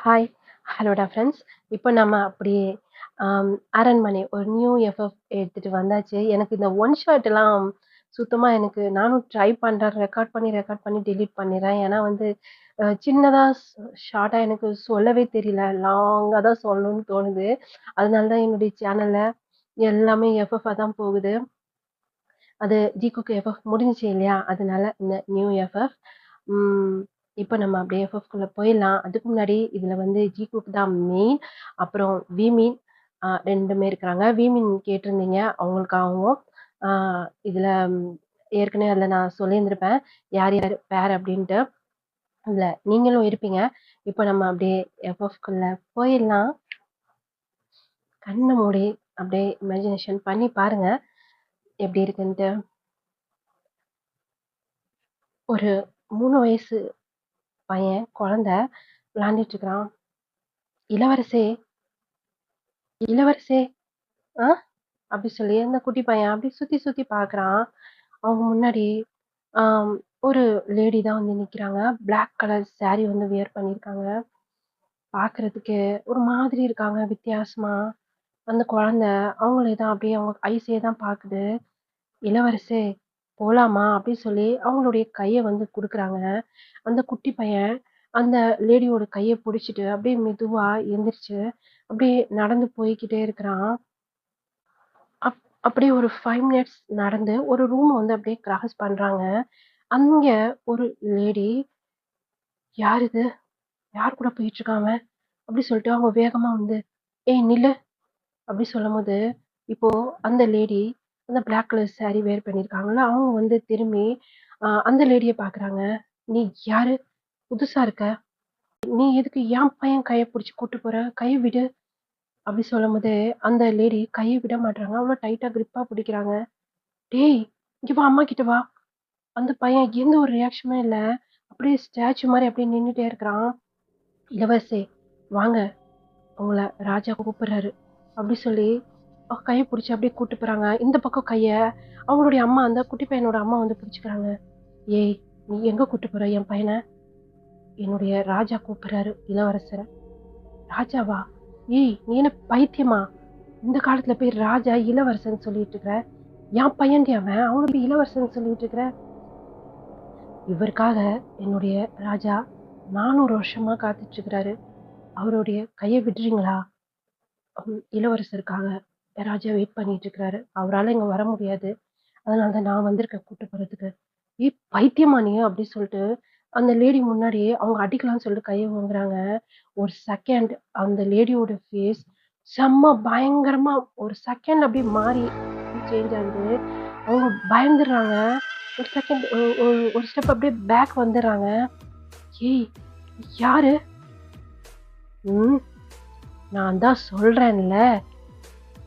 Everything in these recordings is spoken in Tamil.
ஹாய்! ஹலோடா ஃப்ரெண்ட்ஸ். இப்போ நம்ம அப்படியே அரண்மனை ஒரு நியூ எஃப்எஃப் எடுத்துட்டு வந்தாச்சு. எனக்கு இந்த ஒன் ஷாட்லாம் சுத்தமா நானும் ட்ரை பண்றேன். ரெக்கார்ட் பண்ணி டெலீட் பண்ணிடுறேன். ஏன்னா வந்து சின்னதா ஷார்ட்டா எனக்கு சொல்லவே தெரியல. லாங்கா தான் சொல்லணும்னு தோணுது. அதனால தான் என்னுடைய சேனல்ல எல்லாமே எஃப்எஃப்பா தான் போகுது. அது ஜிகுக்கு எஃப்எஃப் முடிஞ்சுச்சு இல்லையா? அதனால இந்த நியூ எஃப்எஃப். ம். இப்ப நம்ம அப்படியே எஃப்எஃப்குள்ள போயிடலாம். அதுக்கு முன்னாடி இதுல வந்து ஜிகுக்கு தான் மெயின். அப்புறம் விமீன் 2மே இருக்கிறாங்க. விமீன் கேட்டிருந்தீங்க. அவங்களுக்காகவும் ஆ இதுல ஏற்கனவே அதுல நான் சொல்லியிருந்திருப்பேன். யார் யார் பேர் அப்படின்ட்டு. அதுல நீங்களும் இருப்பீங்க. இப்ப நம்ம அப்படியே எஃப்எஃப்குள்ள போயிடலாம். கண்ண மூடி அப்படியே இமேஜினேஷன் பண்ணி பாருங்க. எப்படி இருக்குன்ட்டு. ஒரு 3 வயசு பையன், குழந்தை விளையாண்டுட்டு இருக்கிறான். "இளவரசே, இளவரசே, ஆ?" அப்படி சொல்லி அந்த குட்டி பையன் அப்படி சுத்தி சுத்தி பார்க்குறான். அவங்க முன்னாடி ஆம், ஒரு லேடி தான் வந்து நிக்கிறாங்க. பிளாக் கலர் சாரி வந்து வியர் பண்ணியிருக்காங்க. பார்க்கறதுக்கு ஒரு மாதிரி இருக்காங்க வித்தியாசமா. அந்த குழந்தை அவங்களே தான் அப்படியே அவங்க ஐஸே தான் பார்க்குது. "இளவரசே, போலாமா?" அப்படி சொல்லி அவங்களுடைய கைய வந்து குடுக்குறாங்க. அந்த குட்டி பையன் அந்த லேடியோட கைய புடிச்சுட்டு அப்படியே மெதுவா எந்திரிச்சு அப்படியே நடந்து போய்க்கிட்டே இருக்கிறான். அப் அப்படியே ஒரு 5 மினிட்ஸ் நடந்து ஒரு ரூம் வந்து அப்படியே கிராஸ் பண்றாங்க. அங்க ஒரு லேடி, "யார் இது? யார் கூட போயிட்டு இருக்கான் அவன்?" அப்படி சொல்லிட்டு அவங்க வேகமா வந்து, "ஏய் நில்லு!" அப்படி சொல்லும்போது, இப்போ அந்த லேடி அந்த பிளாக் கலர் சாரி வேர் பண்ணியிருக்காங்கல்ல, அவங்க வந்து திரும்பி அந்த லேடிய பார்க்குறாங்க. "நீ யாரு? புதுசா இருக்க. நீ எதுக்கு என் பையன் கைய புடிச்சு கூட்டு போற? கைய விடு." அப்படி சொல்லும்போது, அந்த லேடி கைய விட மாட்றாங்க. அவ்ளோ டைட்டா கிரிப்பா பிடிக்கிறாங்க. "டேய்! இங்க வா, அம்மா கிட்ட வா." அந்த பையன் எந்த ஒரு ரியாக்ஷனுமே இல்ல. அப்படியே ஸ்டாச்சு மாரி அப்படியே நின்னுட்டே இருக்கிறான். "இளவரசே, வாங்க. உங்கள ராஜா கூப்பிடுறாரு." அப்படி சொல்லி கைய புடிச்சு அப்படியே கூட்டு போறாங்க. இந்த பக்கம் கைய அவங்களுடைய அம்மா அந்த குட்டி பையனோட அம்மா வந்து பிடிச்சுக்கிறாங்க. "ஏய்! நீ எங்க கூட்டு போற என் பையன?" "என்னுடைய ராஜா கூப்பிடுறாரு இளவரசர." "ராஜாவா? ஏய்! நீ என்ன பைத்தியமா? இந்த காலத்துல போய் ராஜா, இளவரசன்னு சொல்லிட்டு இருக்கிற. என் பையன்டி அவன். அவன போய் இளவரசன்னு சொல்லிட்டு இருக்கிற." "இவருக்காக என்னுடைய ராஜா 400 வருஷமா காத்துட்டு இருக்கிறாரு. அவருடைய கைய விடுறீங்களா?" "இளவரசருக்காக ராஜா வெயிட் பண்ணிட்டு இருக்கிறாரு. அவரால இங்க வர முடியாது. அதனால தான் நான் வந்திருக்கேன் கூட்டு போறதுக்கு." "ஏய் பைத்தியமா நீ?" அப்படி சொல்லிட்டு அந்த லேடி முன்னாடியே அவங்க அடிக்கலாம்னு சொல்லிட்டு கைய ஓங்குறாங்க. ஒரு செகண்ட் அந்த லேடியோட ஃபேஸ் செம்ம பயங்கரமா ஒரு செகண்ட்ல அப்படியே மாறி சேஞ்ச் ஆகுது. அவங்க பயந்துடுறாங்க. ஒரு செகண்ட் ஒரு ஸ்டெப் அப்படியே பேக் வந்துடுறாங்க. "ஏய்! யாரு?" "ம். நான் தான் சொல்றேன்ல.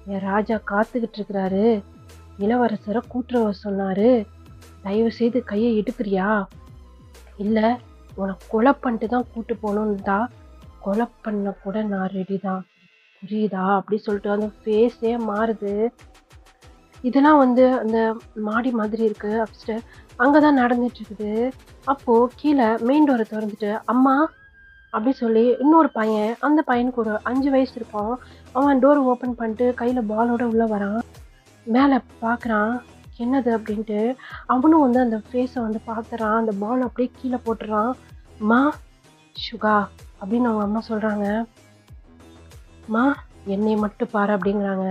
என் ராஜா காத்துக்கிட்டு இருக்கிறாரு. இளவரசர கூட்டிட்டு வர சொன்னாரு. தயவு செய்து கைய எடுக்குறியா? இல்ல உன்ன கொலை பண்ணிட்டு தான் கூட்டு போணும்னுட்டா, கொலை பண்ண கூட நான் ரெடி தான். புரியுதா?" அப்படி சொல்லிட்டு அந்த ஃபேஸே மாறுது. இதெல்லாம் வந்து அந்த மாடி மாதிரி இருக்கு அப்ஸ்டேர். அங்க தான் நடந்துட்டு இருக்குது. அப்போ கீழ மெயின் டோர தொறந்துட்டு, "அம்மா" அப்படி சொல்லி இன்னொரு பையன், அந்த பையனுக்கு ஒரு 5 வயசு இருக்கும். அவன் டோர் ஓப்பன் பண்ணிட்டு கையில பாலோட உள்ள வரான். மேல பார்க்குறான். என்னது அப்படின்ட்டு. அவனும் வந்து அந்த ஃபேஸ வந்து பார்த்துறான். அந்த பால் அப்படியே கீழ போட்டுறான். "அம்மா, சுகா" அப்படின்னு அவங்க அம்மா சொல்றாங்க. "அம்மா, என்னைய மட்டும் பாரு" அப்படிங்கிறாங்க.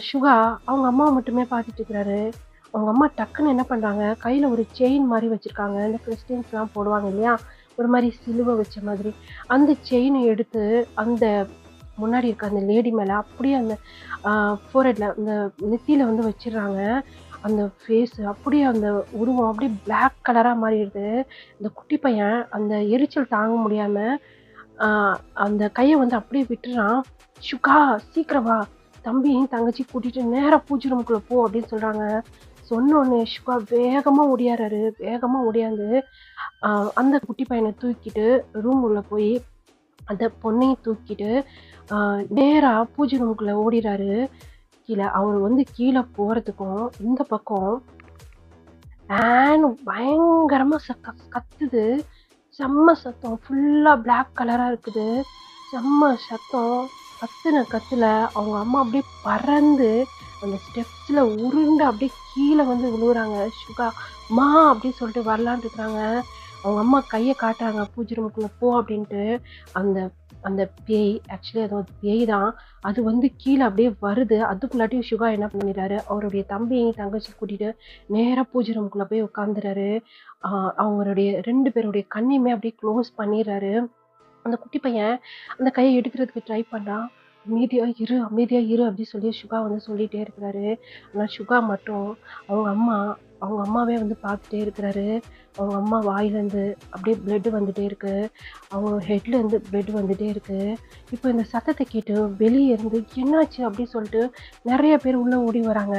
சுகா அவங்க அம்மாவ மட்டுமே பார்த்துட்டு இருக்கிறாரு. அவங்க அம்மா டக்குன்னு என்ன பண்றாங்க, கையில ஒரு செயின் மாரி வச்சிருக்காங்க. இந்த கிறிஸ்டியன்ஸ்லாம் போடுவாங்க இல்லையா? ஒரு மாரி சிலுவ வச்ச மாதிரி. அந்த செயின எடுத்து அந்த முன்னாடி இருக்க அந்த லேடி மேல அப்படியே அந்த அ ஃபோர்ஹெட்ல அந்த நெத்தியில வந்து வச்சிடுறாங்க. அந்த ஃபேஸ் அப்படியே அந்த உருவம் அப்படியே பிளாக் கலரா மாறிடுது. இந்த குட்டி பையன் அந்த எரிச்சல் தாங்க முடியாம, அ அந்த கைய வந்து அப்படியே விட்டுறான். "சுகா சீக்கிரம் வா! தம்பியும் தங்கச்சியும் கூட்டிட்டு நேரா பூஜை ரூமுக்குள்ள போ" அப்படின்னு சொல்றாங்க. சொன்னோனே சுகா வேகமா ஓடியாராரு. வேகமா ஓடியாந்து அ அந்த குட்டி பையன தூக்கிட்டு ரூம் உள்ள போய் அந்த பொண்ணையும் தூக்கிட்டு அ நேரா பூஜை ரூமுக்குள்ள ஓடிறாரு. கீழ அவரு வந்து கீழ போறதுக்கும், இந்த பக்கம் ஆன்னு பயங்கரமா கத்துது. செம்ம சத்தம். ஃபுல்லா பிளாக் கலரா இருக்குது. செம்ம சத்தம். கத்துன கத்துல அவங்க அம்மா அப்படியே பறந்து அந்த ஸ்டெப்ஸ்ல உருண்டு அப்படியே கீழே வந்து விழுகுறாங்க. சுகா மா அப்படின்னு சொல்லிட்டு வரலான்னு இருக்கிறாங்க. அவங்க அம்மா கையை காட்டுறாங்க, பூஜை ரூமுக்குள்ள போ அப்படின்ட்டு. அந்த அந்த பேய், ஆக்சுவலி அது ஒரு பேய் தான். அது வந்து கீழே அப்படியே வருது. அதுக்குள்ளாட்டியும் சுகா என்ன பண்ணிடுறாரு, அவருடைய தம்பியையும் தங்கச்சி கூட்டிட்டு நேரா பூஜை ரூமுக்குள்ள போய் உட்காந்துறாரு. அவங்களுடைய 2 பேருடைய கண்ணையுமே அப்படியே க்ளோஸ் பண்ணிடுறாரு. அந்த குட்டி பையன் அந்த கையை எடுக்கிறதுக்கு ட்ரை பண்ணான். அமைதியா இரு, அமைதியா இரு அப்படின்னு சொல்லி சுகா வந்து சொல்லிட்டே இருக்கிறாரு. ஆனா சுகா மட்டும் அவங்க அம்மா அவங்க அம்மாவே வந்து பார்த்துட்டே இருக்கிறாரு. அவங்க அம்மா வாயிலேருந்து அப்படியே பிளட் வந்துட்டே இருக்கு. அவங்க ஹெட்லேருந்து பிளட் வந்துட்டே இருக்கு. இப்போ இந்த சத்தத்தை கேட்டு வெளியே இருந்து என்னாச்சு அப்படின்னு சொல்லிட்டு நிறைய பேர் உள்ள ஓடி வராங்க.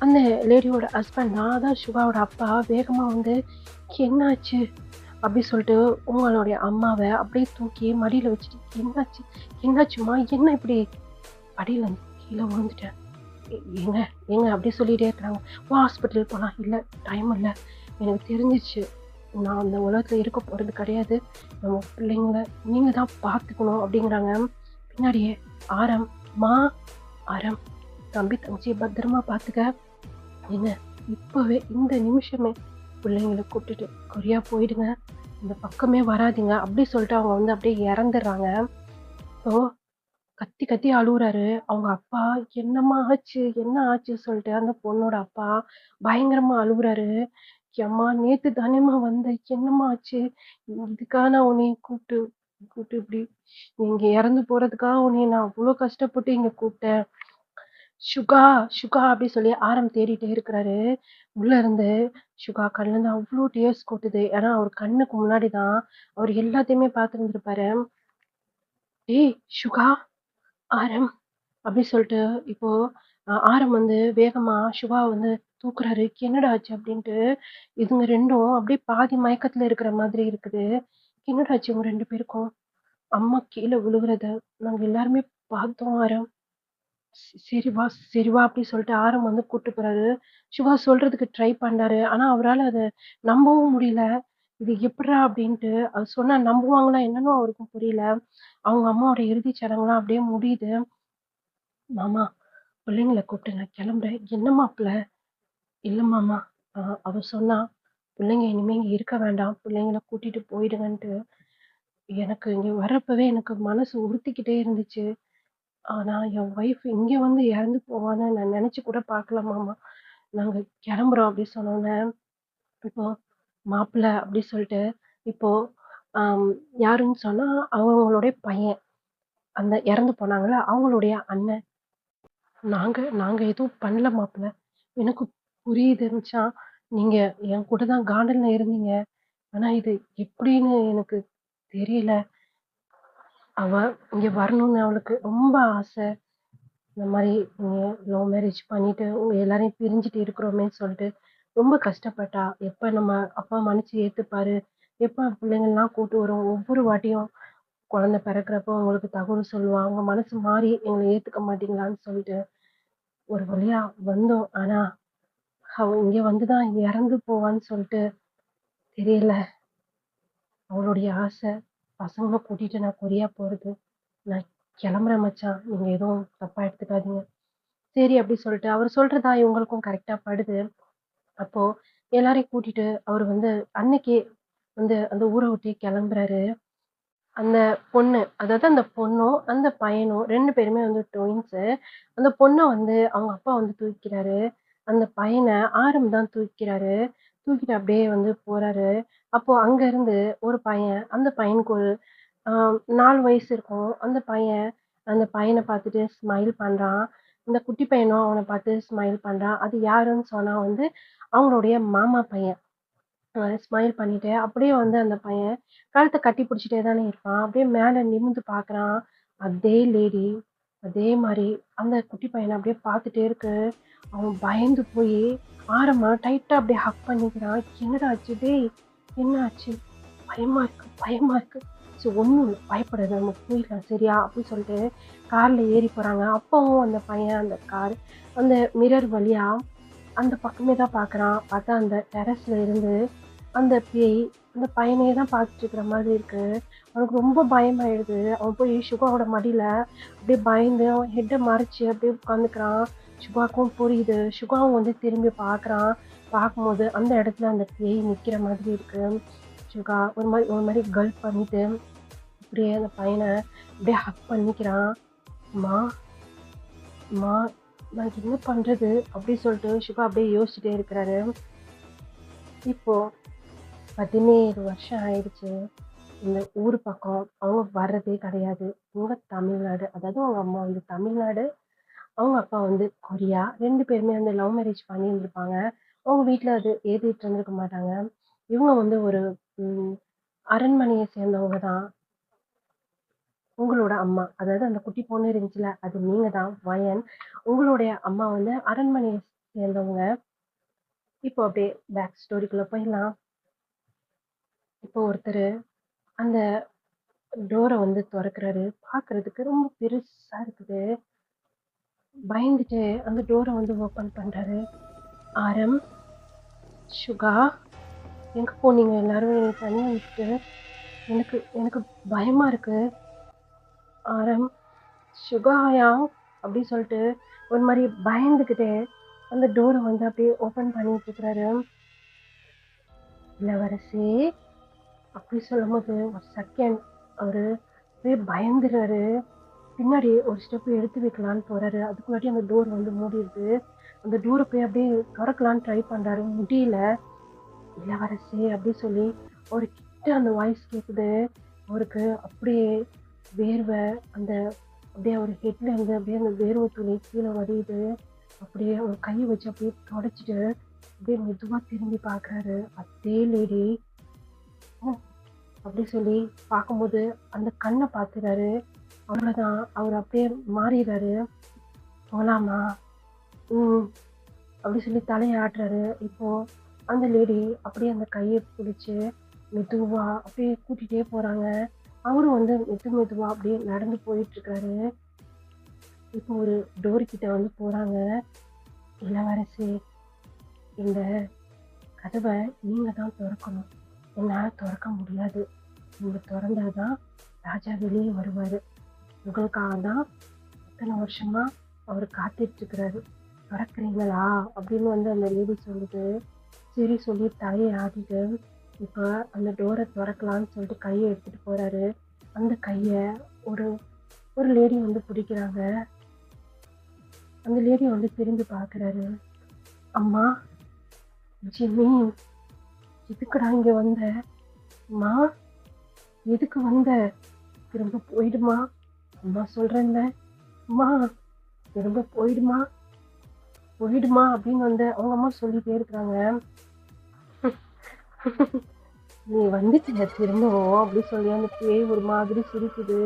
அந்த லேடியோட ஹஸ்பண்ட் தான், அதான் சுகாவோட அப்பா, வேகமா வந்து என்னாச்சு அப்படி சொல்லிட்டு உங்களுடைய அம்மாவை அப்படியே தூக்கி மடியில வச்சுட்டு என்னாச்சு, என்னாச்சுமா, என்ன இப்படி அடியில இருந்து கீழே விழுந்துட்டேன், ஏங்க ஏங்க அப்படி சொல்லிட்டே இருக்கிறாங்க. வா ஹாஸ்பிட்டல் போகலாம். இல்லை, டைம் இல்லை, எனக்கு தெரிஞ்சிச்சு, நான் அந்த உலகத்துல இருக்க போறது கிடையாது, நம்ம பிள்ளைங்கள நீங்க தான் பார்த்துக்கணும் அப்படிங்கிறாங்க. பின்னாடியே ஆரம், மா ஆரம், தம்பி தங்கச்சி பத்திரமா பார்த்துக்க, ஏங்க இப்பவே இந்த நிமிஷமே பிள்ளைங்களை கூப்பிட்டுட்டு கொரியா போயிடுங்க, இந்த பக்கமே வராதிங்க அப்படி சொல்லிட்டு அவங்க வந்து அப்படியே இறந்துடுறாங்க. ஸோ கத்தி கத்தி அழுகுறாரு அவங்க அப்பா. என்னம்மா ஆச்சு, என்ன ஆச்சு சொல்லிட்டு அந்த பொண்ணோட அப்பா பயங்கரமா அழுகுறாரு. அம்மா நேத்து தானேம்மா வந்த, என்னம்மா ஆச்சு, இதுக்காக நான் உன்னைய கூப்பிட்டு கூப்பிட்டு இப்படி நீங்க இறந்து போறதுக்காக உன்னைய நான் அவ்வளோ கஷ்டப்பட்டு இங்க கூப்பிட்டேன். சுகா சுகா அப்படி சொல்லி ஆரம் தேடிட்டே இருக்கிறாரு. உள்ள இருந்து சுகா கண்ணுல இருந்து அவ்வளோ டேர்ஸ் கொட்டுது. ஏன்னா அவர் கண்ணுக்கு முன்னாடிதான் அவர் எல்லாத்தையுமே பார்த்துருந்துருப்பாரு. ஏய் சுகா, ஆரம் அப்படி சொல்லிட்டு இப்போ ஆரம் வந்து வேகமா சுகா வந்து தூக்குறாரு. என்னடா ஆச்சு அப்படின்ட்டு. இதுங்க ரெண்டும் அப்படியே பாதி மயக்கத்துல இருக்கிற மாதிரி இருக்குது. என்னடா ஆச்சு உங்க 2 பேருக்கும்? அம்மா கீழே விழுகுறத நாங்க எல்லாருமே பார்த்தோம் ஆரம். சரி வா, சரி வா அப்படி சொல்லிட்டு ஆரம் வந்து கூட்டு போறாரு. சிவா சொல்றதுக்கு ட்ரை பண்ணாரு. ஆனா அவரால அத நம்பவும் முடியல. இது எப்புட்றா அப்படின்ட்டு. அது சொன்னா நம்புவாங்களா என்னன்னு அவருக்கும் புரியல. அவங்க அம்மாவோட இறுதிச் சடங்குலாம் அப்படியே முடியுது. மாமா பிள்ளைங்கள கூப்பிட்டு நான் கிளம்புறேன். என்ன மாப்பிள? இல்ல மாமா. அ அவ சொன்னா, பிள்ளைங்க இனிமே இங்க இருக்க வேண்டாம். பிள்ளைங்கள கூட்டிட்டு போயிடுங்கன்ட்டு. எனக்கு இங்க வர்றப்பவே எனக்கு மனசு உறுத்திக்கிட்டே இருந்துச்சு. ஆனா என் ஒய்ஃப் இங்க வந்து இறந்து போவான்னு நான் நினைச்சு கூட பார்க்கல மாமா. நாங்க கிளம்புறோம் அப்படி சொன்னோனே, இப்போ மாப்பிள்ளை அப்படி சொல்லிட்டு, இப்போ ஆம், யாருன்னு சொன்னா அவங்களுடைய பையன். அந்த இறந்து போனாங்கல்ல, அவங்களுடைய அண்ணன். நாங்க நாங்க எதுவும் பண்ணல மாப்பிள்ளை. எனக்கு புரியுது மச்சான். நீங்க என் கூட தான் கார்டன்ல இருந்தீங்க. ஆனா இது எப்படின்னு எனக்கு தெரியல. அவ இங்க வரணும்னு அவளுக்கு ரொம்ப ஆசை. இந்த மாரி நீங்க லவ் மேரேஜ் பண்ணிட்டு, உங்க எல்லாரையும் பிரிஞ்சுட்டு இருக்கிறோமேன்னு சொல்லிட்டு ரொம்ப கஷ்டப்பட்டா. எப்ப நம்ம அப்பா மன்னிச்சு ஏத்துப்பாரு, எப்ப பிள்ளைங்கள்லாம் கூட்டு வரும், ஒவ்வொரு வாட்டியும் குழந்தை பிறக்கிறப்போ உங்களுக்கு தகவல் சொல்லுவா. உங்க மனசு மாறி எங்கள ஏத்துக்க மாட்டீங்களான்னு சொல்லிட்டு, ஒரு வழியா வந்தோம். ஆனா, அவ இங்க வந்து தான் இறந்து போவான்னு சொல்லிட்டு தெரியல. அவளுடைய ஆசை. பசங்கள கூட்டிட்டு நான் கொரியா போறது. நான் கிளம்புறேன் மச்சான். நீங்க எதுவும் தப்பா எடுத்துக்காதீங்க. சரி அப்படி சொல்லிட்டு அவர் சொல்றதா இவங்களுக்கும் கரெக்ட்டா படுது. அப்போ எல்லாரையும் கூட்டிட்டு அவரு வந்து அன்னைக்கே வந்து அந்த ஊர விட்டு கிளம்புறாரு. அந்த பொண்ணு, அதாவது அந்த பொண்ணும், அந்த பையனும் 2 பேருமே வந்து ட்வின்ஸு. அந்த பொண்ண வந்து அவங்க அப்பா வந்து தூக்கிக்கிறாரு. அந்த பையன ஆரம் தான் தூக்கிக்கிறாரு. தூக்கிட்டு அப்படியே வந்து போறாரு. அப்போ அங்க இருந்து ஒரு பையன், அந்த பையனுக்கு ஒரு ஆ 4 வயசு இருக்கும். அந்த பையன பார்த்துட்டு ஸ்மைல் பண்றான். இந்த குட்டி பையனும் அவன பார்த்து ஸ்மைல் பண்றான். அது யாருன்னு சொன்னா வந்து அவங்களுடைய மாமா பையன். ஸ்மைல் பண்ணிட்டு, அப்படியே வந்து அந்த பையன் கழுத்த கட்டி பிடிச்சுட்டே தானே இருப்பான். அப்படியே மேல நிமிர்ந்து பார்க்குறான். அதே லேடி, அதே மாரி அந்த குட்டி பையன அப்படியே பார்த்துட்டே இருக்கு. அவன் பயந்து போயி ஆரம்ப டைட்டா அப்படியே ஹக் பண்ணிக்கிறான். "என்னடா ஆச்சு டேய்? என்ன ஆச்சு? பயமா இருக்கு, பயமா இருக்கு." சரி ஒண்ணும் இல்ல. பயப்படாத, நம்ம போயிடலாம் சரியா? அப்படின்னு சொல்லிட்டு கார்ல ஏறி போறாங்க. அப்பவும் அந்த பையன் அந்த கார் அந்த மிரர் வழியா அந்த பக்கமே தான் பார்க்குறான். பார்த்தா அந்த டெர்ரஸ்ல இருந்து அந்த பேய் அந்த பையனையே தான் பார்த்துட்டு இருக்கிற மாதிரி இருக்கு. அவனுக்கு ரொம்ப பயமாயிடுது. அவன் போய் சுகாவோட மடியில அப்படியே பயந்து அவன் ஹெட்ட மறைச்சு அப்படியே உட்காந்துக்கிறான். சுகாவுக்கும் புரியுது. சுகாவும் வந்து திரும்பி பார்க்குறான். பார்க்கும்போது அந்த இடத்துல அந்த பேய் நிக்கிற மாதிரி இருக்கு. சுகா ஒரு மாதிரி கல்ப் பண்ணிட்டு அப்படியே அந்த பையனை அப்படியே ஹக் பண்ணிக்கிறான். "அம்மா, அம்மா நான் என்ன பண்றது?" அப்படி சொல்லிட்டு சுகா அப்படியே யோசிச்சுட்டே இருக்கிறாரு. இப்போ 17 வருஷம் ஆயிடுச்சு. இந்த ஊர் பக்கம் அவங்க வர்றதே கிடையாது. இவங்க தமிழ்நாடு. அதாவது அவங்க அம்மா வந்து தமிழ்நாடு, அவங்க அப்பா வந்து கொரியா. 2 பேருமே வந்து லவ் மேரேஜ் பண்ணியிருந்திருப்பாங்க. அவங்க வீட்ல அது ஏத்துட்டு இருந்திருக்க மாட்டாங்க. இவங்க வந்து ஒரு ம் அரண்மனைய சேர்ந்தவங்க தான். உங்களோட அம்மா, அதாவது அந்த குட்டி பொண்ணு இருந்துச்சுல்ல, அது நீங்க தான் வயன். உங்களுடைய அம்மா வந்து அரண்மனைய சேர்ந்தவங்க. இப்போ அப்படியே பேக் ஸ்டோரிக்குள்ள போயிடலாம். இப்போ ஒருத்தரு அந்த டோர வந்து தொறக்குறாரு. பார்க்கறதுக்கு ரொம்ப பெருசா இருக்குது. பயந்துட்டு அந்த டோர வந்து ஓப்பன் பண்றாரு. "ஆரம், சுகா, எங்க போனீங்க எல்லாரும்? என்னைய தனியா விட்டுட்டு. எனக்கு எனக்கு பயமா இருக்கு. ஆரம், சுகாயா?" அப்படி சொல்லிட்டு ஒரு மாரி பயந்துகிட்டே அந்த டோர வந்து அப்படியே ஓப்பன் பண்ணிட்டு இருக்கிறாரு. "இளவரசி" அப்படி சொல்லும்போது ஒரு செகண்ட் அவரு அப்படியே பயந்துறாரு. பின்னாடி ஒரு ஸ்டெப் எடுத்து வைக்கலான்னு போறாரு. அதுக்குள்ளாட்டி அந்த டோர் வந்து மூடிருது. அந்த டோர போய் அப்படியே தொறக்கலான்னு ட்ரை பண்றாரு. முடியல. "இளவரசி" அப்படி சொல்லி ஒரு கிட்ட அந்த வாய்ஸ் கேக்குது. அவருக்கு அப்படியே வேர்வை அந்த அப்படியே அவர் ஹெட்ல இருந்து அப்படியே அந்த வேர்வை துளி கீழ வடியுது. அப்படியே ஒரு கைய வச்சு அப்படியே தொடச்சிட்டு அப்படியே மெதுவா திரும்பி பார்க்குறாரு. அதே லேடி அப்படி சொல்லி பார்க்கும்போது அந்த கண்ண பார்க்குறாரு. அவ்வளோதான். அவரு அப்படியே மாறிறாரு. "போலாமா?" "ம்." அப்படி சொல்லி தலைய ஆட்டுறாரு. இப்போ அந்த லேடி அப்படியே அந்த கைய பிடிச்சு மெதுவா அப்படியே கூட்டிட்டே போறாங்க. அவரும் வந்து மெதுவா அப்படியே நடந்து போயிட்டுருக்காரு. இப்போ ஒரு டோர் கிட்ட வந்து போறாங்க. "இளவரசி, இந்த கதவ நீங்க தான் தொறக்கணும். என்னால தொறக்க முடியாது. நீங்க தொறந்தா தான் ராஜா வெளிய வருவாரு. உங்களுக்காக தான் இத்தன வருஷமா அவரு காத்துட்டு இருக்கிறாரு. தொறக்குறீங்களா?" அப்படின்னு வந்து அந்த லேடி சொல்லுது. சரி சொல்லி தலைய ஆட்டிட்டு, இப்ப அந்த டோர தொறக்கலான்னு சொல்லிட்டு கைய எடுத்துட்டு போறாரு. அந்த கைய ஒரு ஒரு லேடி வந்து பிடிக்கிறாங்க. அந்த லேடி வந்து திரும்பி பார்க்குறாரு. "அம்மா, ஜிம்மி, எதுக்குடா இங்க வந்த? அம்மா, எதுக்கு வந்த? திரும்ப போயிடுமா? அம்மா சொல்றேன்ல. அம்மா, திரும்ப போயிடுமா? போயிடுமா?" அப்படின்னு வந்து அவங்க அம்மா சொல்லிட்டே இருக்கிறாங்க. "நீ வந்துட்டியா திரும்பவும்?" அப்படி சொல்லி அந்த பேய் ஒரு மாதிரி சிரிக்குது.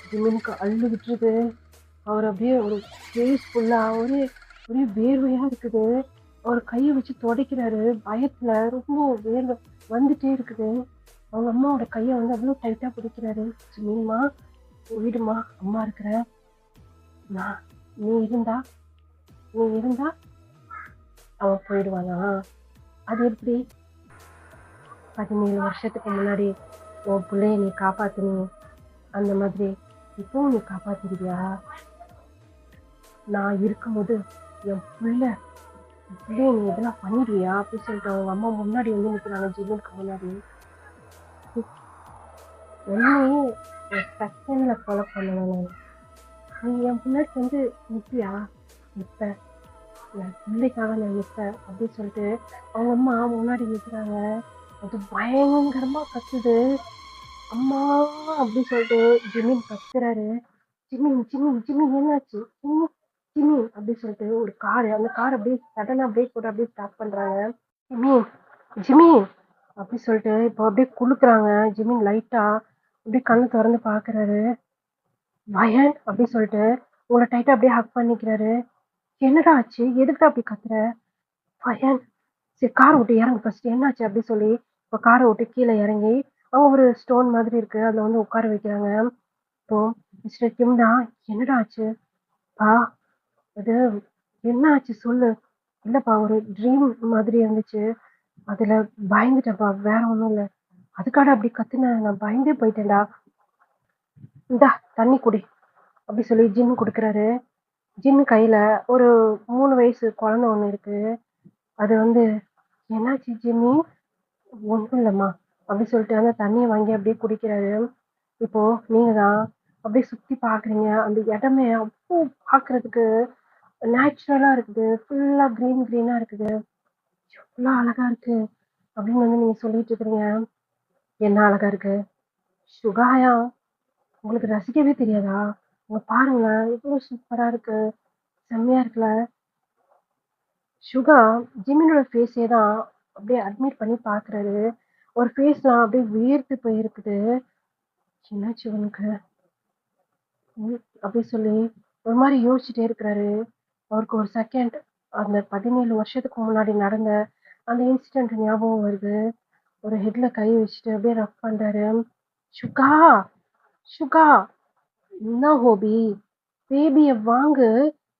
ஜிமினுக்கு அள்ளு விட்டுருது. அவர் அப்படியே ஒரு ஃபேஸ் ஃபுல்லா ஒரே ஒரே வேர்வையா இருக்குது. அவர் கைய வச்சு துடைக்கிறாரு. பயத்துல ரொம்ப வேர்வை வந்துட்டே இருக்குது. அவங்க அம்மாவோட கைய வந்து அவ்வளோ டைட்டா பிடிக்கிறாரு. "ஜிமின்மா, போயிடுமா, அம்மா இருக்கிறேன். நான் நீ இருந்தா நீ இருந்தா அவன் போயிடுவானா? அது எப்படி? 17 வருஷத்துக்கு முன்னாடி உன் புள்ளைய நீ காப்பாத்துனியே, அந்த மாதிரி இப்பவும் நீ காப்பாத்திருவியா? நான் இருக்கும்போது என் புள்ளைய நீ இதெல்லாம் பண்ணிடுவியா?" அப்படின்னு சொல்லிட்டு அவங்க அம்மா முன்னாடி வந்து நிக்கிறாங்க ஜிம்முக்கு முன்னாடி. "உன்னையே ஒரு செகண்ட்ல கொலை பண்ணுவேன் நானு. நீ என் முன்னாடி வந்து நிப்பியா? நிப்பேன். என் பிள்ளைக்காக நான் நிப்பேன்." அப்படின்னு சொல்லிட்டு அவங்க அம்மா முன்னாடி நிக்கிறாங்க. அது பயங்கரமா கத்துது. "அம்மா!" அப்படி சொல்லிட்டு ஜிமின் கத்துறாரு. "ஜிமின், ஜிமின், ஜிமின் என்னாச்சு? ஜிமின், ஜிமின்" அப்படி சொல்லிட்டு ஒரு காரு அந்த கார் அப்படியே சடனா பிரேக் போட்டு அப்படியே ஸ்டாப் பண்றாங்க. "ஜிம்மி, ஜிம்மி" அப்படி சொல்லிட்டு இப்போ அப்படியே குலுக்குறாங்க. ஜிமின் லைட்டா அப்படியே கண்ணு திறந்து பார்க்குறாரு. "வயன்" அப்படி சொல்லிட்டு உங்கள டைட்டா அப்படியே ஹக் பண்ணிக்கிறாரு. "என்னடா ஆச்சு? எதுக்குடா அப்படி கத்துற?" "வயன், சரி கார விட்டு இறங்கு ஃபர்ஸ்ட் என்னாச்சு?" அப்படி சொல்லி இப்போ கார விட்டு கீழே இறங்கி அங்க ஒரு ஸ்டோன் மாதிரி இருக்கு. அதுல வந்து உட்கார வைக்கிறாங்க. இப்போ மிஸ்டர் கிம் தான், "என்னடா ஆச்சு?" "பா, அது என்ன ஆச்சு சொல்லு." "இல்லப்பா ஒரு ட்ரீம் மாதிரி இருந்துச்சு. அதுல பயந்துட்டேன்ப்பா. வேற ஒண்ணும் இல்ல. அதுக்காடா அப்படி கத்துன? நான் பயந்தே போயிட்டேன்டா. இந்தா தண்ணி குடி அப்படி சொல்லி ஜிம் குடுக்குறாரு. ஜிம் கையில ஒரு 3 வயசு குழந்தை ஒண்ணு இருக்கு. அது வந்து, "என்னாச்சு ஜிம்மி?" "ஒண்ணும் இல்லம்மா" அப்படி சொல்லிட்டு அந்த தண்ணிய வாங்கி அப்படியே குடிக்கிறாரு. இப்போ நீங்க தான் அப்படியே சுத்தி பார்க்குறீங்க. அந்த இடமே அவ்ளோ பார்க்கறதுக்கு நேச்சுரலா இருக்குது. ஃபுல்லா கிரீன் கிரீனா இருக்குது. "எவ்ளோ அழகா இருக்கு" அப்படின்னு வந்து நீங்க சொல்லிட்டு இருக்கிறீங்க. "என்ன அழகா இருக்கு?" "சுகாயா, உங்களுக்கு ரசிக்கவே தெரியாதா? இங்க பாருங்களேன், எவ்ளோ சூப்பரா இருக்கு. செம்மையா இருக்குல்ல?" சுகா ஜிமினோட ஃபேஸே தான் அப்படியே அட்மைர் பண்ணி பார்க்குறாரு. ஒரு ஃபேஸ்லாம் அப்படியே வேர்த்து போயிருக்குது. "என்னாச்சு உனக்கு?" அப்படி சொல்லி ஒரு மாரி யோசிச்சுட்டே இருக்கிறாரு. அவருக்கு ஒரு செகண்ட் அந்த 17 வருஷத்துக்கு முன்னாடி நடந்த அந்த இன்சிடென்ட் ஞாபகம் வருது. ஒரு ஹெட்ல கை வச்சுட்டு அப்படியே ரப் பண்றாரு. "சுகா! சுகா! என்ன ஹோபி? பேபிய வாங்கு.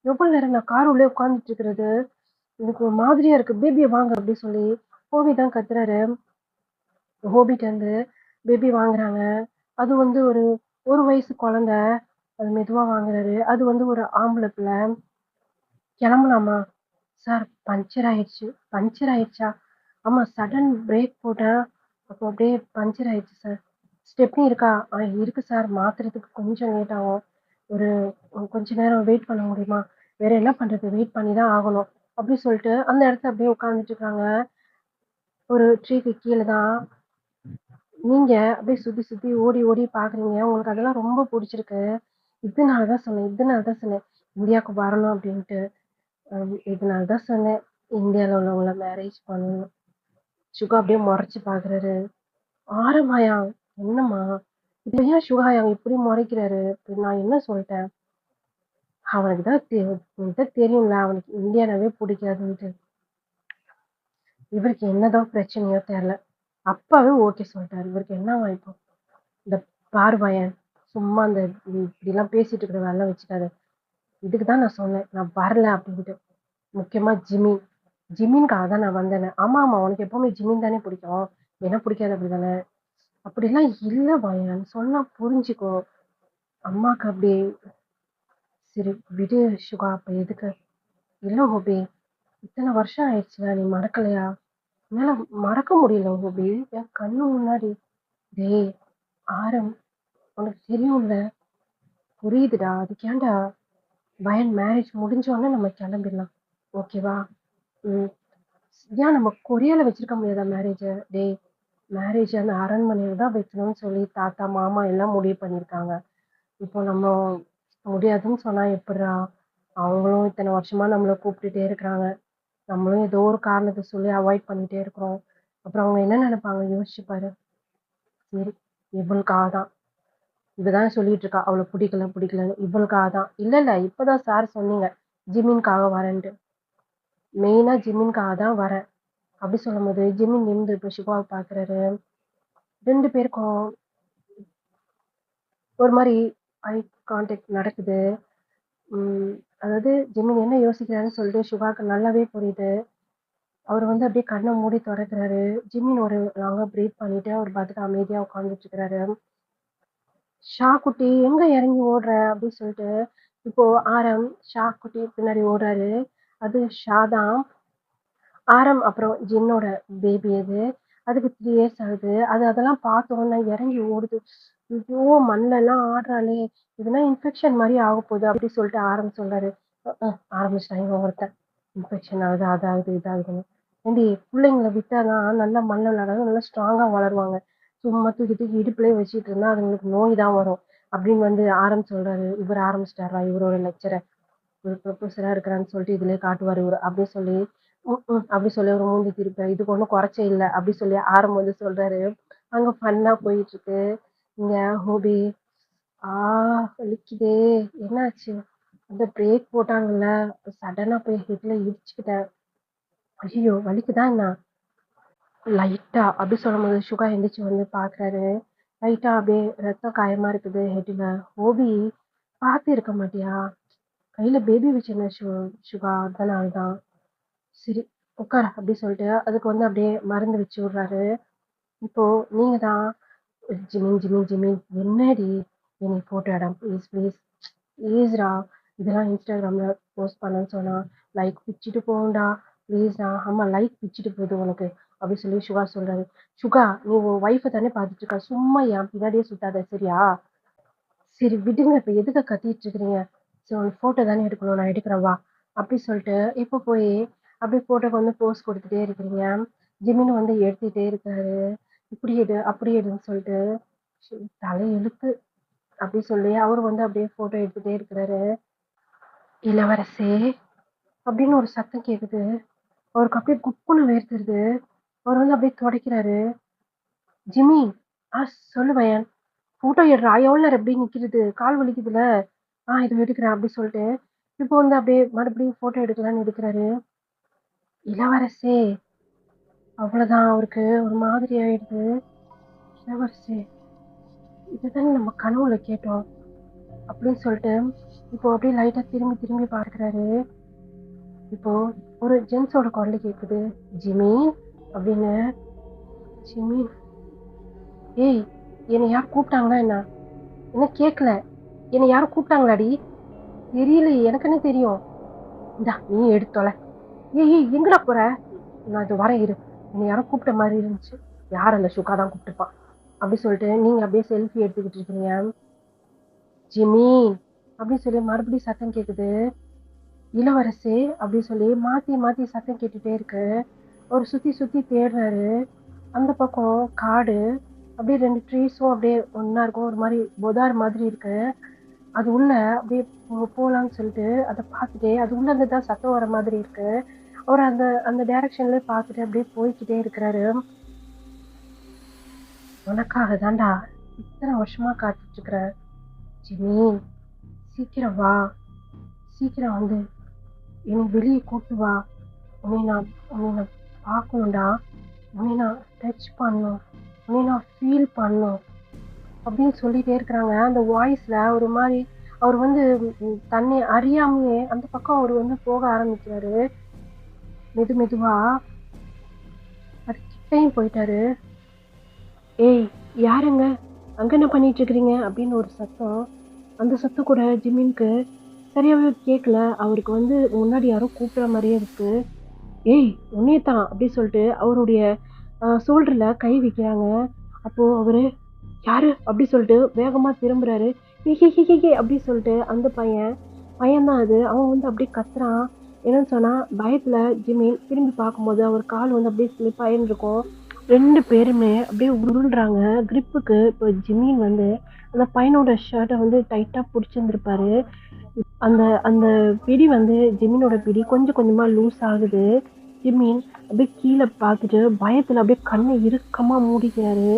எவ்வளோ நேரம் நான் கார் உள்ளயே உட்கார்ந்துட்டு இருக்கிறது? எனக்கு ஒரு மாதிரியா இருக்கு. பேபிய வாங்கு" அப்படி சொல்லி ஹோபி தான் கத்துறாரு. ஹோபிட்டேருந்து பேபி வாங்குறாங்க. அது வந்து ஒரு 1 வயசு குழந்தை. அது மெதுவா வாங்குறாரு. அது வந்து ஒரு ஆம்பள பிள்ள. "கிளம்பலாமா?" "சார் பஞ்சர் ஆயிடுச்சு." "பஞ்சர் ஆயிடுச்சா?" "ஆமா சடன் பிரேக் போட்டேன். அப்போ அப்படியே பஞ்சர் ஆயிடுச்சு சார்." "ஸ்டெப்னி இருக்கா?" இருக்கு சார். மாத்துறதுக்கு கொஞ்சம் லேட் ஆகும். ஒரு கொஞ்ச நேரம் வெயிட் பண்ண முடியுமா?" "வேற என்ன பண்றது? வெயிட் பண்ணி தான் ஆகணும்." அப்படி சொல்லிட்டு அந்த இடத்துல அப்படியே உட்கார்ந்துட்டு இருக்காங்க. ஒரு ட்ரீக்கு கீழ தான். நீங்க அப்படியே சுத்தி சுத்தி ஓடி ஓடி பார்க்குறீங்க. உங்களுக்கு அதெல்லாம் ரொம்ப புடிச்சிருக்கு. இதனால தான் சொன்னேன். இந்தியாவுக்கு வரணும் அப்படின்ட்டு. இதனால தான் சொன்னேன். இந்தியால உள்ளவங்கள மேரேஜ் பண்ணணும். சுகா அப்படியே மொறச்சு பார்க்குறாரு. "ஆரமாயா? என்னம்மா? இப்ப ஏன் சுகாயா இப்படி மொறைக்கிறாரு? இப்ப நான் என்ன சொல்ட்டேன்? அவனுக்கு தான் உனக்கு தான் தெரியும்ல, அவனுக்கு இந்தியானாவே புடிக்காதுன்ட்டு. இவருக்கு என்னதான் பிரச்சனையோ தெர்ல. அப்பாவே ஓகே சொல்ட்டாரு. இவருக்கு என்னவா இப்போ? இந்த பாரு பையன், சும்மா இந்த இப்படிலாம் பேசிட்டு இருக்கிற வேலைலாம் வச்சுக்காத. இதுக்கு தான் நான் சொன்னேன். நான் வரல அப்படின்ட்டு. முக்கியமா ஜிமின். ஜிமின்க்காக தான் நான் வந்தேனே. ஆமாமா, உனக்கு எப்பவுமே ஜிமின் தானே பிடிக்கும். என்ன பிடிக்காது அப்படிதானே? அப்படிலாம் இல்ல பயான். சொன்னா புரிஞ்சுக்கோ. அம்மாக்கு அப்படி சரி விடு சுகா. அப்ப எதுக்கு? இல்ல ஹோபி. இத்தனை வருஷம் ஆயிடுச்சுல. நீ மறக்கலையா? என்னால மறக்க முடியல ஹோபி. என் கண்ணு முன்னாடி. டேய் ஆரம், உனக்கு தெரியும்ல. புரியுதுடா. அதுக்கு ஏன்டா பயன் மேரேஜ் முடிஞ்ச உடனே நம்ம கிளம்பிடலாம். ஓகேவா? ம். ஏன் நம்ம கொரியால வச்சிருக்க முடியாதா மேரேஜ? டேய் மேரேஜ் அந்த அரண்மனையில தான் வைக்கணும்னு சொல்லி தாத்தா, மாமா எல்லாம் முடிவு பண்ணியிருக்காங்க. இப்போ நம்ம முடியாதுன்னு சொன்னா எப்புட்றா? அவங்களும் இத்தன வருஷமா நம்மள கூப்பிட்டுட்டே இருக்கிறாங்க. நம்மளும் ஏதோ ஒரு காரணத்த சொல்லி அவாய்ட் பண்ணிட்டே இருக்கிறோம். அப்புறம் அவங்க என்ன நெனைப்பாங்க யோசிச்சு பாரு. சரி, இவளுக்காக தான். இவ தான் சொல்லிட்டு இருக்கா. அவள புடிக்கல, புடிக்கலன்னு. இவளுக்காக தான். இல்ல, இல்ல. இப்பதான் சார் சொன்னீங்க. ஜிமின்க்காக வரேன்ட்டு. மெயினா ஜிமின்க்காக தான் வரேன். அப்படி சொல்லும்போது, ஜிமின் நிமிர்ந்து இப்ப சிவாவ பார்க்குறாரு. 2 பேருக்கும் ஒரு மாரி ஐ கான்டாக்ட் நடக்குது. ம். அதாவது ஜெமினி என்ன யோசிக்கிறாருன்னு சொல்லிட்டு சிவாக்கு நல்லாவே புரியுது. அவரு வந்து அப்படியே கண்ண மூடி தொறக்குறாரு. ஜிமின் ஒரு லாங்கா பிரீத் பண்ணிட்டு அவர் பாட்டுக்கு அமைதியா உட்கார்ந்துட்டு இருக்கிறாரு. "ஷா குட்டி எங்க இறங்கி ஓடுற?" அப்படின்னு சொல்லிட்டு இப்போ ஆரம் ஷா குட்டி பின்னாடி ஓடுறாரு. அது ஷா தான். ஆரம் அப்புறம் ஜின்னோட பேபி அது. அதுக்கு 3 இயர்ஸ் ஆகுது. அது அதெல்லாம் பார்த்த உடனே இறங்கி ஓடுது. ஐயோ! மண்லலாம் ஆடுறாளே! இதுனா இன்ஃபெக்ஷன் மாரி ஆகப்போகுது அப்டி சொல்லிட்டு ஆரம் சொல்றாரு. ஆரம்பிச்சுட்டான் இவன் ஒருத்தன். இன்ஃபெக்ஷன் ஆகுது, அது ஆகுது, இது ஆகுதுன்னு. ஏன்டி புள்ளைங்கள விட்டா தான் நல்லா மண்ல விளையாடுவாங்க, நல்லா ஸ்ட்ராங்கா வளருவாங்க. சும்மா தூக்கி தூக்கி இடுப்புலயே வச்சுட்டு இருந்தா அதுங்களுக்கு நோய் தான் வரும். அப்டின்னு வந்து ஆரம் சொல்றாரு. இவரு ஆரம்பிச்சுட்டாரா இவரோட லெக்சர. ஒரு ப்ரொஃபஸரா இருக்கிறான்னு சொல்லிட்டு இதிலயே காட்டுவாரு இவரு. அப்டி சொல்லி அப்டி சொல்லி ஒரு மூஞ்சி திருப்புறாரு. இதுக்கு ஒண்ணும் கொறச்சே இல்ல. அப்டி சொல்லி ஆரம் வந்து சொல்றாரு. அங்க ஃபன்னா போயிட்டுருக்கு. இங்க ஹோபி, ஆ வலிக்குதே! என்னாச்சு? அந்த பிரேக் போட்டாங்கல்ல, சடனா போய் ஹெட்ல இடிச்சுக்கிட்டேன். ஐயய்யோ! வலிக்குதா என்ன? லைட்டா அப்டி சொல்லும்போது சுகா எந்திரிச்சு வந்து பார்க்குறாரு. லைட்டா அப்டியே ரத்த காயமா இருக்குது ஹெட்ல. ஹோபி பார்த்து இருக்க மாட்டியா? கையில பேபி வச்சிருந்தேன் சுகா அதனால தான். சரி. உட்காரு அப்படி சொல்லிட்டு அதுக்கு வந்து அப்படியே மருந்து வச்சு விடுறாரு. இப்போ நீங்க தான் ஜிமின் ஜிமின் ஜிமின் என்னடி என்னை போட்டோ இடம் ப்ளீஸ் ப்ளீஸ் ப்ளீஸ்டா இதெல்லாம் இன்ஸ்டாகிராம்ல போஸ்ட் பண்ணேன்னு சொன்னா லைக் பிச்சுட்டு போகும்டா ப்ளீஸ்டா ஆமா லைக் பிச்சுட்டு போகுது உனக்கு அப்படின்னு சொல்லி சுகா சொல்றாரு. சுகா நீ உன் ஒய்ஃபை தானே பார்த்துட்டு இருக்க சும்மா என் பின்னாடியே சுத்தாத சரியா? சரி விடுங்க இப்ப எதுக்கு கத்திட்டு இருக்கிறீங்க? சரி உன் போட்டோ தானே எடுக்கணும் நான் எடுக்கிறேன் வா அப்படி சொல்லிட்டு இப்போ போய் அப்படியே போட்டோக்கு வந்து போஸ் கொடுத்துட்டே இருக்கிறீங்க. ஜிமின் வந்து எடுத்துட்டே இருக்காரு. இப்படி எடு அப்படி எடுன்னு சொல்லிட்டு தலை எழுத்து அப்படி சொல்லி அவர் வந்து அப்படியே போட்டோ எடுத்துட்டே இருக்கிறாரு. இளவரசே அப்படின்னு ஒரு சத்தம் கேக்குது. அவருக்கு அப்படியே குப்புன்னு வேர்த்துருது. அவர் வந்து அப்படியே துடைக்கிறாரு. ஜிம்மி சொல்லு பையன் போட்டோ எடுறா எவ்வளோ நேரம் எப்படி நிக்கிறது கால் வலிக்குதுல இது எடுக்கிறேன் அப்படி சொல்லிட்டு இப்போ வந்து அப்படியே மறுபடியும் போட்டோ எடுக்கலான்னு எடுக்கிறாரு. இளவரசே அவ்வளவுதான் அவருக்கு ஒரு மாதிரி ஆயிடுது. இளவரசே இதுதானே நம்ம கனவுல கேட்டோம் அப்படின்னு சொல்லிட்டு இப்போ அப்படியே லைட்டா திரும்பி திரும்பி பார்க்கறாரு. இப்போ ஒரு ஜென்ஸோட குரல் கேக்குது. ஜிமி அப்படின்னு. ஜிமி ஏய் என்னை யார் கூப்பிட்டாங்களா என்ன? என்ன கேட்கல. என்னை யாரும் கூப்பிட்டாங்களாடி? தெரியலையே எனக்குன்னு தெரியும். இந்தா நீ எடுத்தோல. ஏய் ஏய் எங்கடா போற? நான் இது வரேன் இரு. என்னை யாரும் கூப்பிட்ட மாதிரி இருந்துச்சு. யார் அந்த சுகா தான் கூப்பிட்டுப்பான் அப்படி சொல்லிட்டு நீங்க அப்படியே செல்ஃபி எடுத்துக்கிட்டு இருக்கீங்க. ஜிமி அப்படின்னு சொல்லி மறுபடியும் சத்தம் கேக்குது. இளவரசே அப்படின்னு சொல்லி மாத்தி மாத்தி சத்தம் கேட்டுட்டே இருக்கு. அவர் சுத்தி சுத்தி தேடுறாரு. அந்த பக்கம் காடு அப்படியே 2 ட்ரீஸும் அப்படியே ஒன்னா இருக்கும். ஒரு மாதிரி பொதார் மாதிரி இருக்கு. அது உள்ள அப்படியே போலான்னு சொல்லிட்டு அதை பார்த்துட்டே அது உள்ள இருந்து தான் சத்தம் வர மாதிரி இருக்கு. அவர் அந்த அந்த டைரக்ஷன்ல பார்த்துட்டு அப்படியே போய்கிட்டே இருக்கிறாரு. உனக்காக தான்டா இத்தனை வருஷமா காத்துட்டு இருக்கிற ஜிமி. சீக்கிரம் வா. சீக்கிரம் வந்து என்னை வெளியே கூட்டு வா. உன்னை நான் பார்க்கணும்டா. உன்னை நான் டச் பண்ணணும். உன்னை நான் ஃபீல் பண்ணணும் அப்படின்னு சொல்லிட்டே இருக்கிறாங்க. அந்த வாய்ஸ்ல ஒரு மாதிரி அவர் வந்து தன்னை அறியாமையே அந்த பக்கம் அவர் வந்து போக ஆரம்பிக்கிறாரு. மெது மெதுவா அது கிட்டையும் போயிட்டாரு. ஏய் யாருங்க அங்க என்ன பண்ணிட்டு இருக்கிறீங்க அப்படின்னு ஒரு சத்தம். அந்த சத்தம் கூட ஜிமின்க்கு சரியாவே கேட்கல. அவருக்கு வந்து முன்னாடி யாரோ கூப்பிடுற மாதிரியே இருக்கு. ஏய் உன்னையத்தான் அப்படி சொல்லிட்டு அவருடைய ஷோல்டர்ல கை வைக்கிறாங்க. அப்போ அவரு யாரு அப்படி சொல்லிட்டு வேகமா திரும்புறாரு. அப்படி சொல்லிட்டு அந்த பையன்தான் அது. அவன் வந்து அப்படியே கத்துறான். என்னன்னு சொன்னா பயத்துல ஜிமின் திரும்பி பார்க்கும்போது அவர் கால் வந்து அப்படியே ஸ்லிப் ஆயின்னு இருக்கும். 2 பேருமே அப்படியே உருள்றாங்க கிரிப்புக்கு. இப்போ ஜிமின் வந்து அந்த பையனோட ஷர்ட்டை வந்து டைட்டா பிடிச்சிருந்துருப்பாரு. அந்த அந்த பிடி வந்து ஜிமினோட பிடி கொஞ்சம் கொஞ்சமா லூஸ் ஆகுது. ஜிமின் அப்படியே கீழே பார்த்துட்டு பயத்துல அப்படியே கண்ணை இறுக்கமா மூடிக்கிறாரு.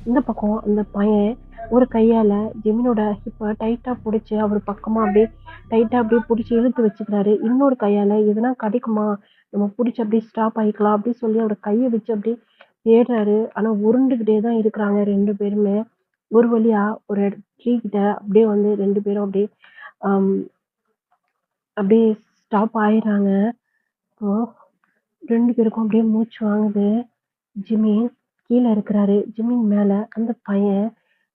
இந்த பக்கம் அந்த பையன் ஒரு கையால ஜெமினோட ஹிப்பை டைட்டா பிடிச்சி அவர் பக்கமா அப்படியே டைட்டா அப்படியே பிடிச்சி இழுத்து வச்சுக்கிறாரு. இன்னொரு கையால எதனா கிடைக்குமா நம்ம பிடிச்சி அப்படியே ஸ்டாப் ஆயிக்கலாம் அப்படின்னு சொல்லி அவர் கையை வச்சு அப்படியே தேடுறாரு. ஆனா உருண்டுகிட்டே தான் இருக்கிறாங்க 2 பேருமே. ஒரு வழியா ஒரு ட்ரீ கிட்ட அப்படியே வந்து 2 பேரும் அப்படியே ஆம், அப்படியே ஸ்டாப் ஆயிடுறாங்க. இப்போ 2 பேருக்கும் அப்படியே மூச்சு வாங்குது. ஜிமின் கீழே இருக்கிறாரு. ஜிமின் மேல அந்த பையன்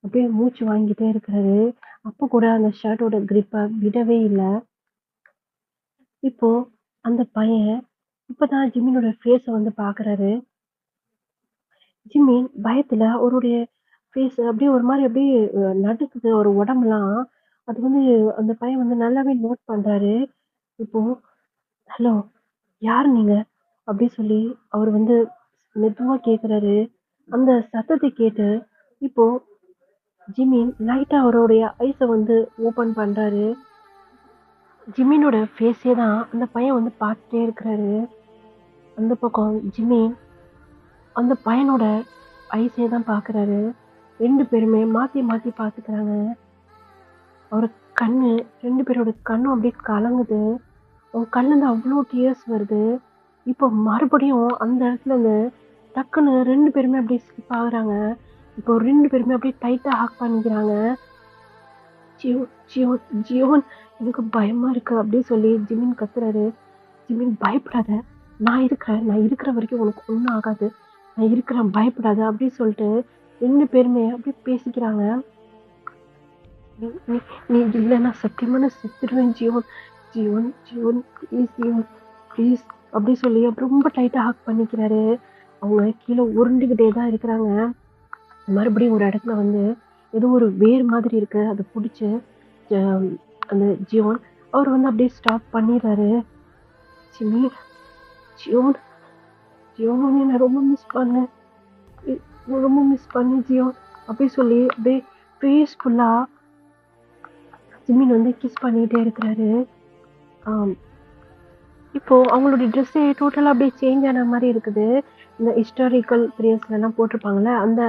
அப்படியே மூச்சு வாங்கிட்டே இருக்கிறாரு. அப்ப கூட அந்த ஷர்ட்டோட கிரிப்பை விடவே இல்லை. இப்போ அந்த பையன் இப்பதான் ஜிமினோட ஃபேஸை வந்து பாக்குறாரு. ஜிமின் பயத்துல அவருடைய ஃபேஸ் அப்படியே ஒரு மாதிரி அப்படியே நடுக்குது ஒரு உடம்புலாம். அது வந்து அந்த பையன் வந்து நல்லாவே நோட் பண்றாரு. இப்போ ஹலோ யார் நீங்க அப்படி சொல்லி அவர் வந்து மெதுவா கேக்குறாரு. அந்த சத்தத்தை கேட்டு இப்போ ஜிமின் லைட்டா அவருடைய ஐஸை வந்து ஓபன் பண்றாரு. ஜிமினோட ஃபேஸே தான் அந்த பையன் வந்து பார்த்துட்டே இருக்கிறாரு. அந்த பக்கம் ஜிமின் அந்த பையனோட ஐஸே தான் பாக்குறாரு. 2 பேருமே மாத்தி மாத்தி பாத்துக்கிறாங்க. அவரு கண்ணு 2 பேரோட கண்ணும் அப்படியே கலங்குது. அவன் கண்ணுல இருந்து அவ்வளோ டியர்ஸ் வருது. இப்போ மறுபடியும் அந்த இடத்துல இருந்து டக்குன்னு 2 பேருமே அப்படியே ஸ்லிப் ஆகுறாங்க. இப்போ 2 பேருமே அப்படியே டைட்டா ஹக் பண்ணிக்கிறாங்க. ஜியோன் எனக்கு பயமா இருக்கு அப்படின்னு சொல்லி ஜிமின் கத்துறாரு. ஜிமின் பயப்படாத நான் இருக்கிற வரைக்கும் உனக்கு ஒண்ணும் ஆகாது. நான் இருக்கிறேன் பயப்படாத அப்படின்னு சொல்லிட்டு 2 பேருமே அப்படியே பேசிக்கிறாங்க. நீ நீ நீ இல்லன்னா சத்தியமா நான் செத்துருவேன் ஜீவன். ஜீவன் ஜீவன் ப்ளீஸ் ஜீவன் ப்ளீஸ் அப்படி சொல்லி அப்புறம் ரொம்ப டைட்டா ஹக் பண்ணிக்கிறாரு. அவங்க கீழே உருண்டுகிட்டே தான் இருக்கிறாங்க. மறுபடியும் ஒரு இடத்துல வந்து ஏதோ ஒரு வேர் மாதிரி இருக்கு. அதை பிடிச்சி அந்த ஜியோன் அவர் வந்து அப்படியே ஸ்டாப் பண்ணிடுறாரு. சிமி ஜியோன் ஜியோன் நான் ரொம்ப மிஸ் பண்ணேன். ரொம்ப மிஸ் பண்ணேன் ஜியோன் அப்படி சொல்லி அப்படியே பீஸ்ஃபுல்லா ஜிமின் வந்து கிஸ் பண்ணிட்டே இருக்கிறாரு. இப்போ அவங்களுடைய ட்ரெஸ்ஸே டோட்டலா அப்படியே சேஞ்ச் ஆன மாதிரி இருக்குது. இந்த ஹிஸ்டாரிக்கல் பீரியட்ஸ்ல எல்லாம் போட்டிருப்பாங்கல்ல அந்த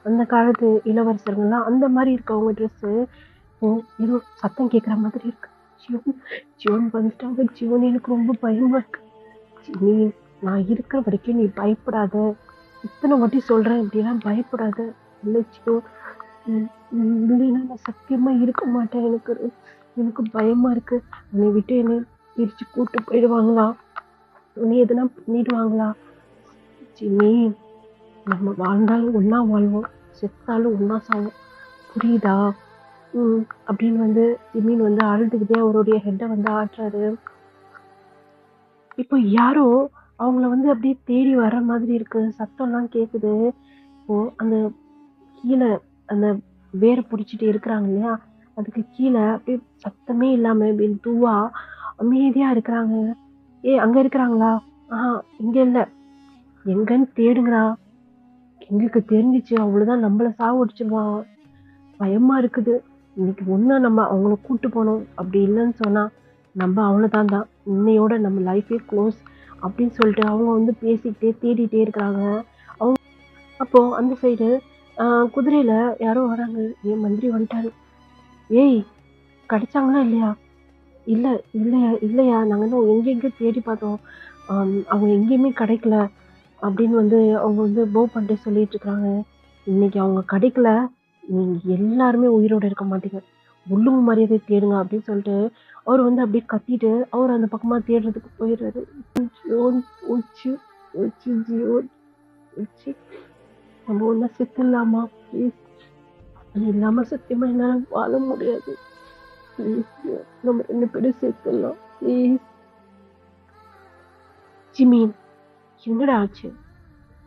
அந்த காலத்து இளவரசர்கள்லாம் அந்த மாதிரி இருக்கு அவங்க ட்ரெஸ்ஸு. ஏதோ சத்தம் கேட்குற மாதிரி இருக்கு. ஜியோன் ஜியோன் வந்துட்டாங்க ஜியோன் எனக்கு ரொம்ப பயமா இருக்கு. நீ நான் இருக்கிற வரைக்கும் நீ பயப்படாத. இத்தனை வாட்டி சொல்றேன் இப்படிலாம் பயப்படாத. இல்லை ஜியோன் இல்லைன்னா நான் சத்தியமா இருக்க மாட்டேன். எனக்கு பயமா இருக்கு. என்னை விட்டு என்னை பிரிச்சு கூட்டு போயிடுவாங்களா? நீ எதுனா பண்ணிடுவாங்களா? ஜிம்மி நம்ம வாழ்ந்தாலும் ஒன்னா வாழ்வோம், செத்தாலும் ஒன்னா சாவோம், புரியுதா? அப்படின்னு வந்து ஜிம்மின் வந்து அழுதுகிட்டே அவருடைய ஹெட்டை வந்து ஆட்டுறாரு. இப்போ யாரோ அவங்கள வந்து அப்படியே தேடி வர்ற மாதிரி இருக்கு. சத்தம்லாம் கேக்குது. இப்போ அந்த கீழே அந்த வேரை பிடிச்சிட்டு இருக்கிறாங்க இல்லையா, அதுக்கு கீழே அப்படியே சத்தமே இல்லாம மெதுவா அமைதியா இருக்கிறாங்க. அங்க இருக்கிறாங்களா? இங்க இல்ல. எங்கன்னு தேடுங்கடா. எங்களுக்கு தெரிஞ்சிச்சு அவ்வளவுதான், நம்மள சாவடிச்சிருவான். பயமா இருக்குது. இன்னைக்கு ஒண்ணா நம்ம அவங்கள கூட்டு போனோம். அப்படி இல்லைன்னு சொன்னா நம்ம அவ்வளவுதான் தான். இன்னையோட நம்ம லைஃபே க்ளோஸ் அப்படின்னு சொல்லிட்டு அவங்க வந்து பேசிக்கிட்டே தேடிட்டே இருக்கிறாங்க. அவங்க அப்போ அந்த சைடு குதிரையில யாரோ வராங்க. என் மந்திரி வந்துட்டாரு. ஏய் கிடைச்சாங்களா இல்லையா? இல்லையா நாங்க இன்னும் எங்கெங்க தேடி பார்த்தோம். அவங்க எங்கேயுமே கிடைக்கல அப்படின்னு வந்து அவங்க வந்து போ பண்ணிட்டு சொல்லிட்டு இருக்காங்க. இன்னைக்கு அவங்க கிடைக்கல, நீங்க எல்லாருமே உயிரோட இருக்க மாட்டீங்க. ஒழுங்கு மரியாதை தேடுங்க அப்படின்னு சொல்லிட்டு அவர் வந்து அப்படியே கத்திட்டு அவர் அந்த பக்கமா தேடுறதுக்கு போயிடுறாரு. நம்ம ஒன்னா செத்துடலாமா ப்ளீஸ்? அது இல்லாம சத்தியமா என்னால வாழ முடியாது. நம்ம 2 பேரும் செத்துடலாம் ப்ளீஸ். ஜிமீன் என்னடா ஆச்சு?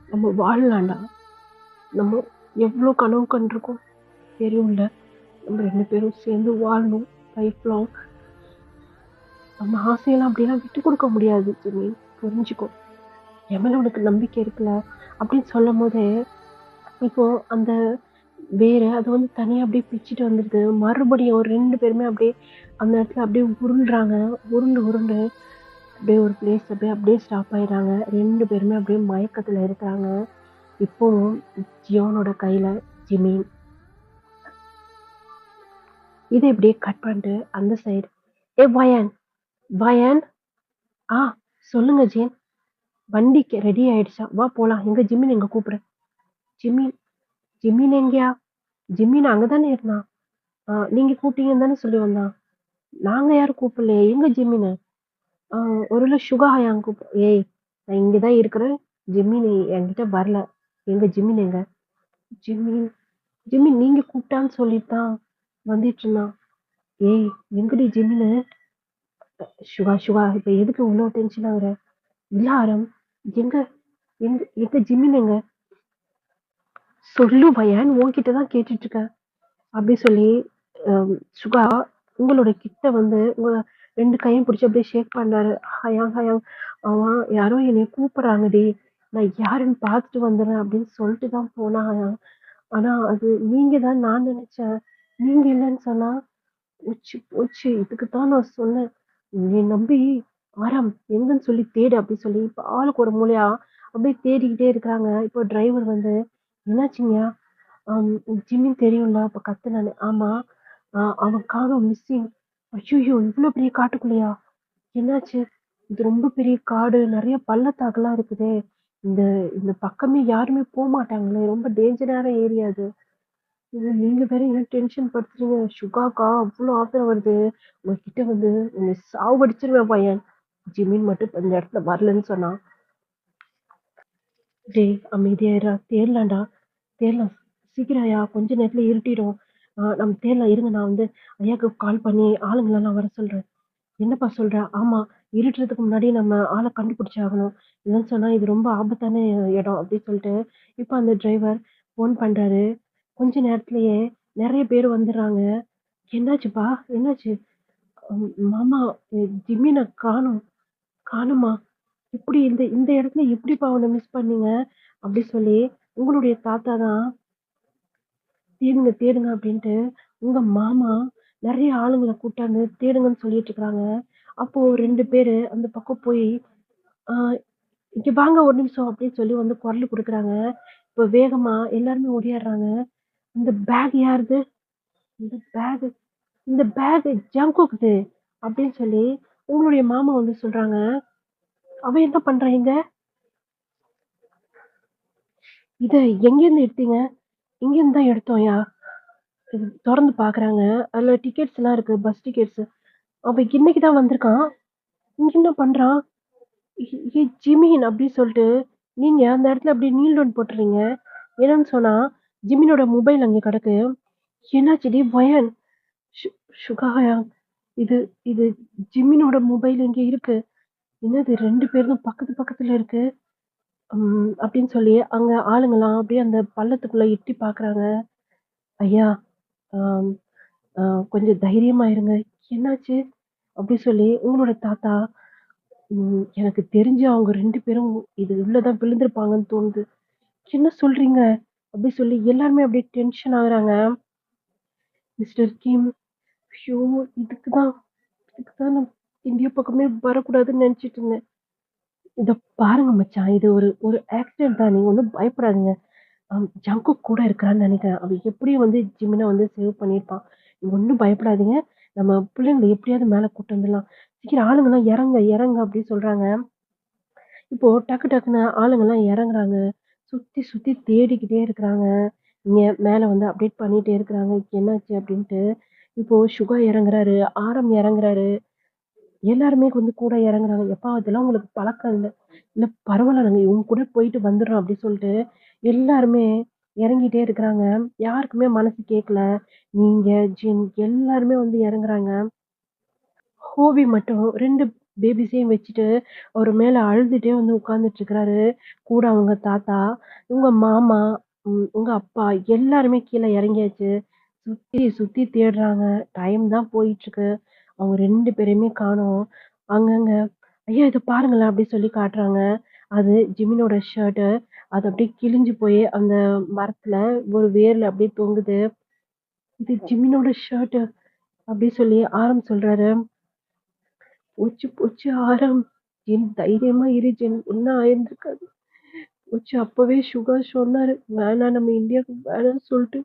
நம்ம வாழலாம்டா. நம்ம எவ்வளோ கனவு கண்டிருக்கோம் தெரியும்ல. நம்ம 2 பேரும் சேர்ந்து வாழணும் லைஃப் லாங். நம்ம ஆசையெல்லாம் அப்படியெல்லாம் விட்டு கொடுக்க முடியாது ஜிமீன், புரிஞ்சுக்கோ. என் மேல உனக்கு நம்பிக்கை இருக்குல்ல அப்படின்னு சொல்லும் போதே இப்போ அந்த வேற அது வந்து தனியா அப்படியே பிச்சுட்டு வந்துருது. மறுபடியும் 2 பேருமே அப்படியே அந்த இடத்துல அப்படியே உருண்டுறாங்க. உருண்டு அப்படியே ஒரு பிளேஸ் அப்படியே ஸ்டாப் ஆயிடுறாங்க. 2 பேருமே அப்படியே மயக்கத்துல இருக்கிறாங்க. இப்போவும் ஜியோனோட கையில ஜிமீன். இதை இப்படியே கட் பண்ணிட்டு அந்த சைடு வயன் வயன் சொல்லுங்க ஜேன். வண்டிக்கு ரெடி ஆயிடுச்சா? வா போலாம். எங்க ஜிம்மின் எங்க கூப்பிடு. ஜிம்மின் ஜிம்மின் எங்கயா? ஜிம்மின் அங்கதானே இருந்தான். நீங்க கூப்பிட்டீங்கன்னு தானே சொல்லி வந்தான். நாங்க யாரும் கூப்பிடலையே. எங்க ஜிம்மின்? ஒருவேளை சுகா ஹயாங் கூப்பிடு. ஏய் நான் இங்கதான் இருக்கிறேன். ஜிம்மின் என்கிட்ட வரல. எங்க ஜிம்மின் எங்க? ஜிம்மின் நீங்க கூப்பிட்டான்னு சொல்லிட்டு தான் வந்துட்டு இருந்தான். ஏய் எங்கடி ஜிம்மின்னு? சுகா இப்ப எதுக்கு இவ்வளவு டென்ஷன் ஆகுற? இல்ல ஆரம், எங்க எங்க எங்க ஜிம்மின் எங்க? சொல்லு பையன், உன்கிட்டதான் கேட்டுட்டு இருக்கேன் அப்படி சொல்லி சுகா உங்களோட கிட்ட வந்து உங்க 2 கையும் பிடிச்சி அப்படியே ஷேக் பண்றாரு. ஹயாங் ஹயாங் அவன் யாரோ என்னைய கூப்பிடுறாங்கடி, நான் யாருன்னு பார்த்துட்டு வந்துடுறேன் அப்படின்னு சொல்லிட்டு தான் போனா ஹயாங். ஆனா அது நீங்க தான் நான் நினைச்சேன். நீங்க இல்லைன்னு சொன்னா போச்சு. இதுக்குத்தான் நான் சொன்னேன் நீ நம்பி. ஆரம் எங்கன்னு சொல்லி தேடு அப்படின்னு சொல்லி இப்ப ஆளுக்கு ஒரு மூலையா அப்படியே தேடிக்கிட்டே இருக்கிறாங்க. இப்போ டிரைவர் வந்து என்னாச்சுங்கயா? ஜிம்மின் தெரியும்ல அப்ப கத்துனானு. ஆமா. அவன் காணோம், மிஸ்ஸிங். ஐயோ இவ்வளவு பெரிய காட்டுக்குள்ளயா? என்னாச்சு? இது ரொம்ப பெரிய காடு, நிறைய பள்ளத்தாக்குலாம் இருக்குதே. இந்த இந்த பக்கமே யாருமே போக மாட்டாங்களே, ரொம்ப டேஞ்சரான ஏரியா அது. நீங்க வேற என்ன டென்ஷன் படுத்துறீங்க? சுகாக்கா அவ்வளவு ஆத்திரம் வருது. உங்ககிட்ட வந்து உன்னை சாவடிச்சிருவேன் பையன். ஜிமின் மட்டும் இந்த இடத்துல வரலன்னு சொன்னா டேய் அமைதியாயிர்றா! தேடலாம்டா, தேடலாம். சீக்கிரம்யா! கொஞ்ச நேரத்துல இருட்டிடும். நம்ம தேடலாம். இருங்க நான் வந்து ஐயாக்கு கால் பண்ணி ஆளுங்களலாம் வர சொல்றேன். என்னப்பா சொல்ற? ஆமா. இருட்டுறதுக்கு முன்னாடி நம்ம ஆள கண்டுபிடிச்சாகணும். இல்லன்னு சொன்னா இது ரொம்ப ஆபத்தான இடம் அப்படின்னு சொல்லிட்டு, இப்ப அந்த டிரைவர் ஃபோன் பண்றாரு. கொஞ்ச நேரத்திலேயே நெறைய பேர் வந்துர்றாங்க. என்னாச்சுப்பா? என்னாச்சு? மாமா ஜிம்மின காணோம். காணோமா? எப்படி இந்த இந்த இடத்துல எப்படிப்பா அவன மிஸ் பண்ணீங்க? அப்படி சொல்லி, உங்களுடைய தாத்தா தான் தேடுங்க, தேடுங்க அப்படின்ட்டு, உங்க மாமா நெறைய ஆளுங்கள கூட்டாந்து தேடுங்கன்னு சொல்லிட்டு இருக்காங்க. அப்போ 2 பேரு அந்த பக்கம் போய், "ஆ இங்க வாங்க ஒரு நிமிஷம்" அப்படின்னு சொல்லி வந்து குரல் குடுக்குறாங்க. இப்ப வேகமா எல்லாருமே ஓடியாடுறாங்க. "இந்த பேக் யாருது? இந்த பேகு இந்த பேகு ஜங்குக்குது" அப்படின்னு சொல்லி உங்களுடைய மாமா வந்து சொல்றாங்க. "அவன் என்ன பண்றான் இங்க? இத எங்கேருந்து எடுத்தீங்க?" "இங்கேருந்து தான் எடுத்தோம்யா." தொறந்து பார்க்குறாங்க. அதுல டிக்கெட்ஸ்லாம் இருக்கு. Bus tickets. அவன் இன்னைக்கு தான் வந்திருக்கான். இங்க என்ன பண்றான்? ஜிமின் அப்டி சொல்ட்டு, நீங்க அந்த இடத்துல அப்டியே நீல் டவுன் போட்டுறீங்க. என்னன்னு சொன்னா, ஜிமினோட மொபைல் அங்க கிடக்கு. என்னாச்சுடி வயன்? ஷு சுகாயா இது இது ஜிமினோட மொபைல் இங்க இருக்கு. என்னது 2 பேருதும் பக்கத்து பக்கத்துல இருக்கு. அப்டின்னு சொல்லி அங்க ஆளுங்கலாம் அப்டியே அந்த பள்ளத்துக்குள்ள எட்டி பார்க்குறாங்க. ஐயா, அம் அ கொஞ்சம் தைரியமா இருங்க. என்னாச்சு? அப்டி சொல்லி உங்களோட தாத்தா, எனக்கு தெரிஞ்சு அவங்க 2 பேரும் இது உள்ள தான் விழுந்திருப்பாங்கன்னு தோணுது. என்ன சொல்றீங்க? அப்டி சொல்லி எல்லாருமே அப்டியே டென்ஷன் ஆகுறாங்க. மிஸ்டர் கிம், ஐயோ! இதுக்கு தான் இதுக்கு தான் நான் இந்தியா பக்கமே வரக்கூடாதுன்னு நெனச்சுட்டு இருந்தேன். இத பாருங்க மச்சான். இது ஒரு ஒரு ஆக்சிடென்ட் தான். நீங்க ஒண்ணும் பயப்படாதீங்க. ஜங்குக் கூட இருக்கிறான்னு நெனைக்கிறேன். அவன் எப்படியும் வந்து ஜிமின வந்து சேவ் பண்ணியிருப்பான். நீங்க ஒண்ணும் பயப்படாதீங்க. நம்ம பிள்ளைங்கள எப்படியாவது மேல கூட்டு வந்துடலாம். சீக்கிரம் ஆளுங்கலாம் இறங்க, இறங்க அப்படின்னு சொல்றாங்க. இப்போ டக்கு டக்குன்னு ஆளுங்கலாம் இறங்குறாங்க. சுத்தி சுத்தி தேடிக்கிட்டே இருக்கிறாங்க. இங்க மேல வந்து அப்டேட் பண்ணிட்டே இருக்கிறாங்க. என்னாச்சு அப்டின்ட்டு. இப்போ சுகா இறங்குறாரு, ஆரம் இறங்குறாரு. எல்லாருமே வந்து கூட இறங்குறாங்க. "எப்பா அதெல்லாம் உங்களுக்கு பழக்கம் இல்ல. இல்ல பரவால்ல நாங்க இவங்க கூட போயிட்டு வந்துர்றோம்" அப்டி சொல்ட்டு எல்லாருமே இறங்கிட்டே இருக்கிறாங்க. யாருக்குமே மனசு கேட்கல. நீங்க, ஜின் எல்லாருமே வந்து இறங்குறாங்க. ஹோவி மட்டும் 2 பேபிஸையும் வச்சுட்டு, அவரு மேல அழுதுட்டே வந்து உட்கார்ந்துட்டு இருக்கிறாரு. கூட அவங்க தாத்தா, உங்க மாமா, உங்க அப்பா எல்லாருமே கீழ இறங்கியாச்சு. சுத்தி சுத்தி தேடுறாங்க. டைம் தான் போயிட்டுருக்கு. அவங்க 2 பேரையுமே காணோம். அங்கங்க "ஐயா இத பாருங்களேன்" அப்படி சொல்லி காட்டுறாங்க. அது ஜிமினோட ஷர்ட்டு. அது அப்படியே கிழிஞ்சு போய் அந்த மரத்துல ஒரு வேர்ல அப்படியே தொங்குது. "இது ஜிமினோட ஷர்ட்டு" அப்படி சொல்லி ஆரம் சொல்றாரு. "போச்சு போச்சு ஆரம். ஜின் தைரியமா இரு ஜின். ஒண்ணும் ஆயிருந்திருக்காது." போச்சு அப்பவே சுகா சொன்னாரு. வேணாம் நம்ம இந்தியாவுக்கு வேணாம்னு சொல்ட்டு.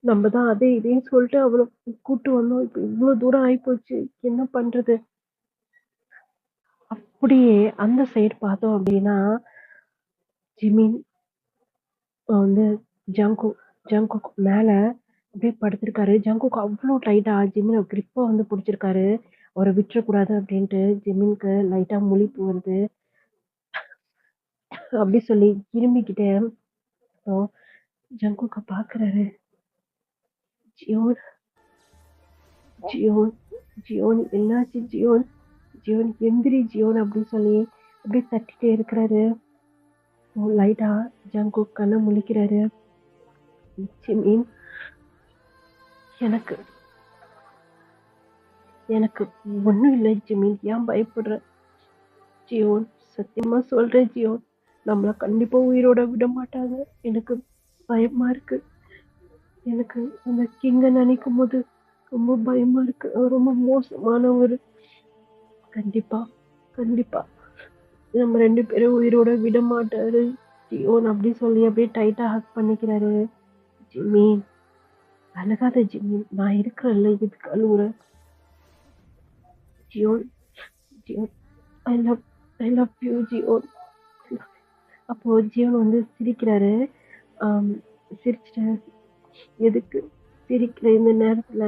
நம்ம தான் அதை இதையும் சொல்ட்டு அவள கூட்டு வந்தோம். இப்ப இவ்ளோ தூரம் ஆயிப்போச்சு. என்ன பண்றது? அப்படியே அந்த சைடு பார்த்தோம் அப்படின்னா, ஜிமின் வந்து ஜங்குக் ஜங்குக் மேல அப்படியே படுத்திருக்காரு. ஜங்குக் அவ்ளோ டைட்டா ஜிமின கிரிப்பா வந்து புடிச்சிருக்காரு. அவர விட்டுறக்கூடாது அப்படின்ட்டு ஜிமின்க்கு லைட்டா முழிப்பு வருது. அப்படி சொல்லி இருமிக்கிட்டே இப்போ ஜங்குக்க பார்க்குறாரு. ஜியோன், ஜியோன், ஜியோன் என்னாச்சு ஜியோன்? ஜியோன் எந்திரி ஜியோன் அப்படின்னு சொல்லி அப்படியே தட்டிட்டே இருக்கிறாரு. லைட்டா ஜங்குக் கண்ண முழிக்கிறாரு. ஜிமின் எனக்கு எனக்கு ஒண்ணும் இல்ல ஜிமின். ஏன் பயப்படுற? ஜியோன் சத்தியமா சொல்றேன் ஜியோன். நம்மள கண்டிப்பா உயிரோட விட மாட்டாங்க. எனக்கு பயமா இருக்கு. எனக்கு அந்த கிங்க நினைக்கும்போது ரொம்ப பயமா இருக்கு. அவர் ரொம்ப மோசமானவரு. கண்டிப்பா, கண்டிப்பா நம்ம 2 பேரும் உயிரோட விட மாட்டாரு. ஜியோன் அப்படி சொல்லி அப்படியே டைட்டா ஹக் பண்ணிக்கிறாரு. ஜிமின் அழுகாத ஜிமின். நான் இருக்கிறேன்ல எதுக்கு அழுவுற? Zion, Zion I love I love you Zion. அப்போ ஜியோன் வந்து சிரிக்கிறாரு. ஆம், சிரிச்சுட்டு எதுக்கு சிரிக்கிற இந்த நேரத்துல?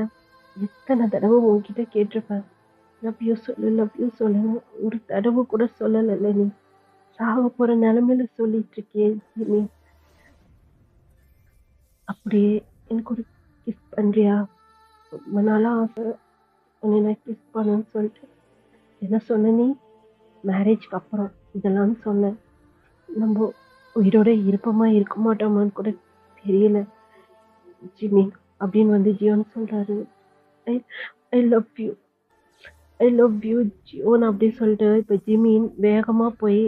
எத்தனை தடவை உன்கிட்ட கேட்டிருப்பேன். லவ் யூ சொல்லு, லவ் யூ சொல்லுன்னு. ஒரு தடவை கூட சொல்லலைல்ல நீ. சாக போற நிலைமையில சொல்லிட்டு இருக்கேன் ஜிமி. அப்படியே எனக்கு ஒரு கிஸ் பண்றியா? ரொம்ப நாளா ஆசை உன்னை நான் கிஸ் பண்ணணும்னு சொல்லிட்டு. என்ன சொன்ன நீ? மேரேஜ்க்கு அப்புறம் இதெல்லாம் சொன்னேன். நம்ம உயிரோட இருப்போமா இருக்க மாட்டோமான்னு கூட தெரியல ஜிமி அப்படின்னு வந்து ஜியோன் சொல்றாரு. I I love you, I love you Jeon அப்படின்னு சொல்லிட்டு இப்போ ஜிமின் வேகமா போய்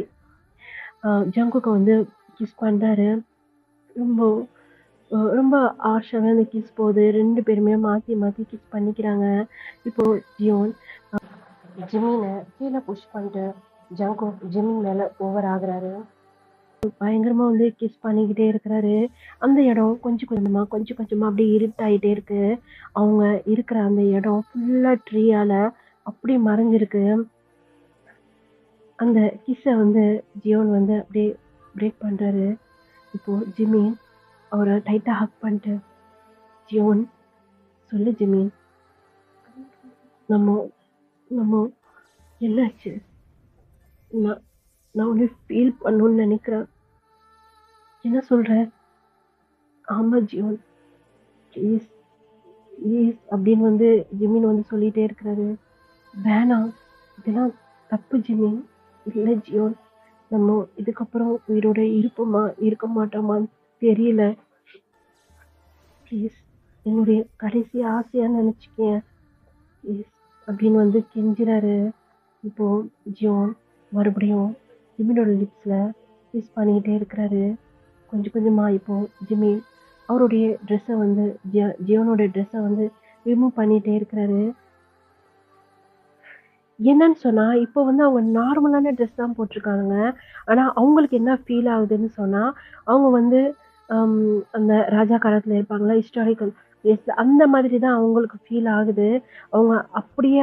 ஜங்குக்கு வந்து கிஸ் பண்றாரு. ரொம்ப ரொம்ப ஆர்ஷாவே அந்த கிஸ் போகுது. 2 பேருமே மாத்தி மாத்தி கிஸ் பண்ணிக்கிறாங்க. இப்போ ஜியோன் ஜிமினை கீழே புஷ் பண்ணிட்டு ஜங்குக் ஜிமின் மேல ஓவர் ஆகுறாரு. பயங்கரமா வந்து கிஸ் பண்ணிக்கிட்டே இருக்கிறாரு. அந்த இடம் கொஞ்சம் கொஞ்சமா அப்படியே இருட்டாயிட்டே இருக்கு. அவங்க இருக்கிற அந்த இடம் ஃபுல்லா ட்ரீயால அப்படி மறைஞ்சிருக்கு. அந்த கிஸ்ஸை வந்து ஜியோன் வந்து அப்படியே பிரேக் பண்றாரு. இப்போ ஜிமின் அவரை டைட்டா ஹக் பண்ணிட்டு, ஜியோன் சொல்லு ஜிமின், நம்ம நம்ம என்னாச்சு? நான் நான் ஒன்று ஃபீல் பண்ணணும்னு நினைக்கிறேன். என்ன சொல்ற? ஆமா ஜியோன், ப்ளீஸ் ப்ளீஸ் அப்படின்னு வந்து ஜிமின் வந்து சொல்லிட்டே இருக்கிறாரு. வேணாம், இதெல்லாம் தப்பு ஜிமின். இல்லை ஜியோன், நம்ம இதுக்கப்புறம் உயிரோட இருப்போமா இருக்க மாட்டோமான்னு தெரியல. ப்ளீஸ் என்னுடைய கடைசி ஆசையா நினைச்சுக்கேன் ப்ளீஸ் அப்படின்னு வந்து கெஞ்சுறாரு. இப்போ ஜியோன் மறுபடியும் ஜிமினோட லிப்ஸ்ல கிஸ் பண்ணிக்கிட்டே இருக்கிறாரு. கொஞ்சம் கொஞ்சமா இப்போ ஜிமி அவருடைய ட்ரெஸ்ஸை வந்து ஜியோனோட ட்ரெஸ்ஸை வந்து ரிமூவ் பண்ணிட்டே இருக்கிறாரு. என்னன்னு சொன்னா இப்போ வந்து அவங்க நார்மலான ட்ரெஸ் தான் போட்டிருக்காங்க. ஆனா அவங்களுக்கு என்ன ஃபீல் ஆகுதுன்னு சொன்னா, அவங்க வந்து அந்த ராஜா காலத்துல இருப்பாங்களா, ஹிஸ்டாரிக்கல் பிளேஸ் அந்த மாதிரி தான் அவங்களுக்கு ஃபீல் ஆகுது. அவங்க அப்படியே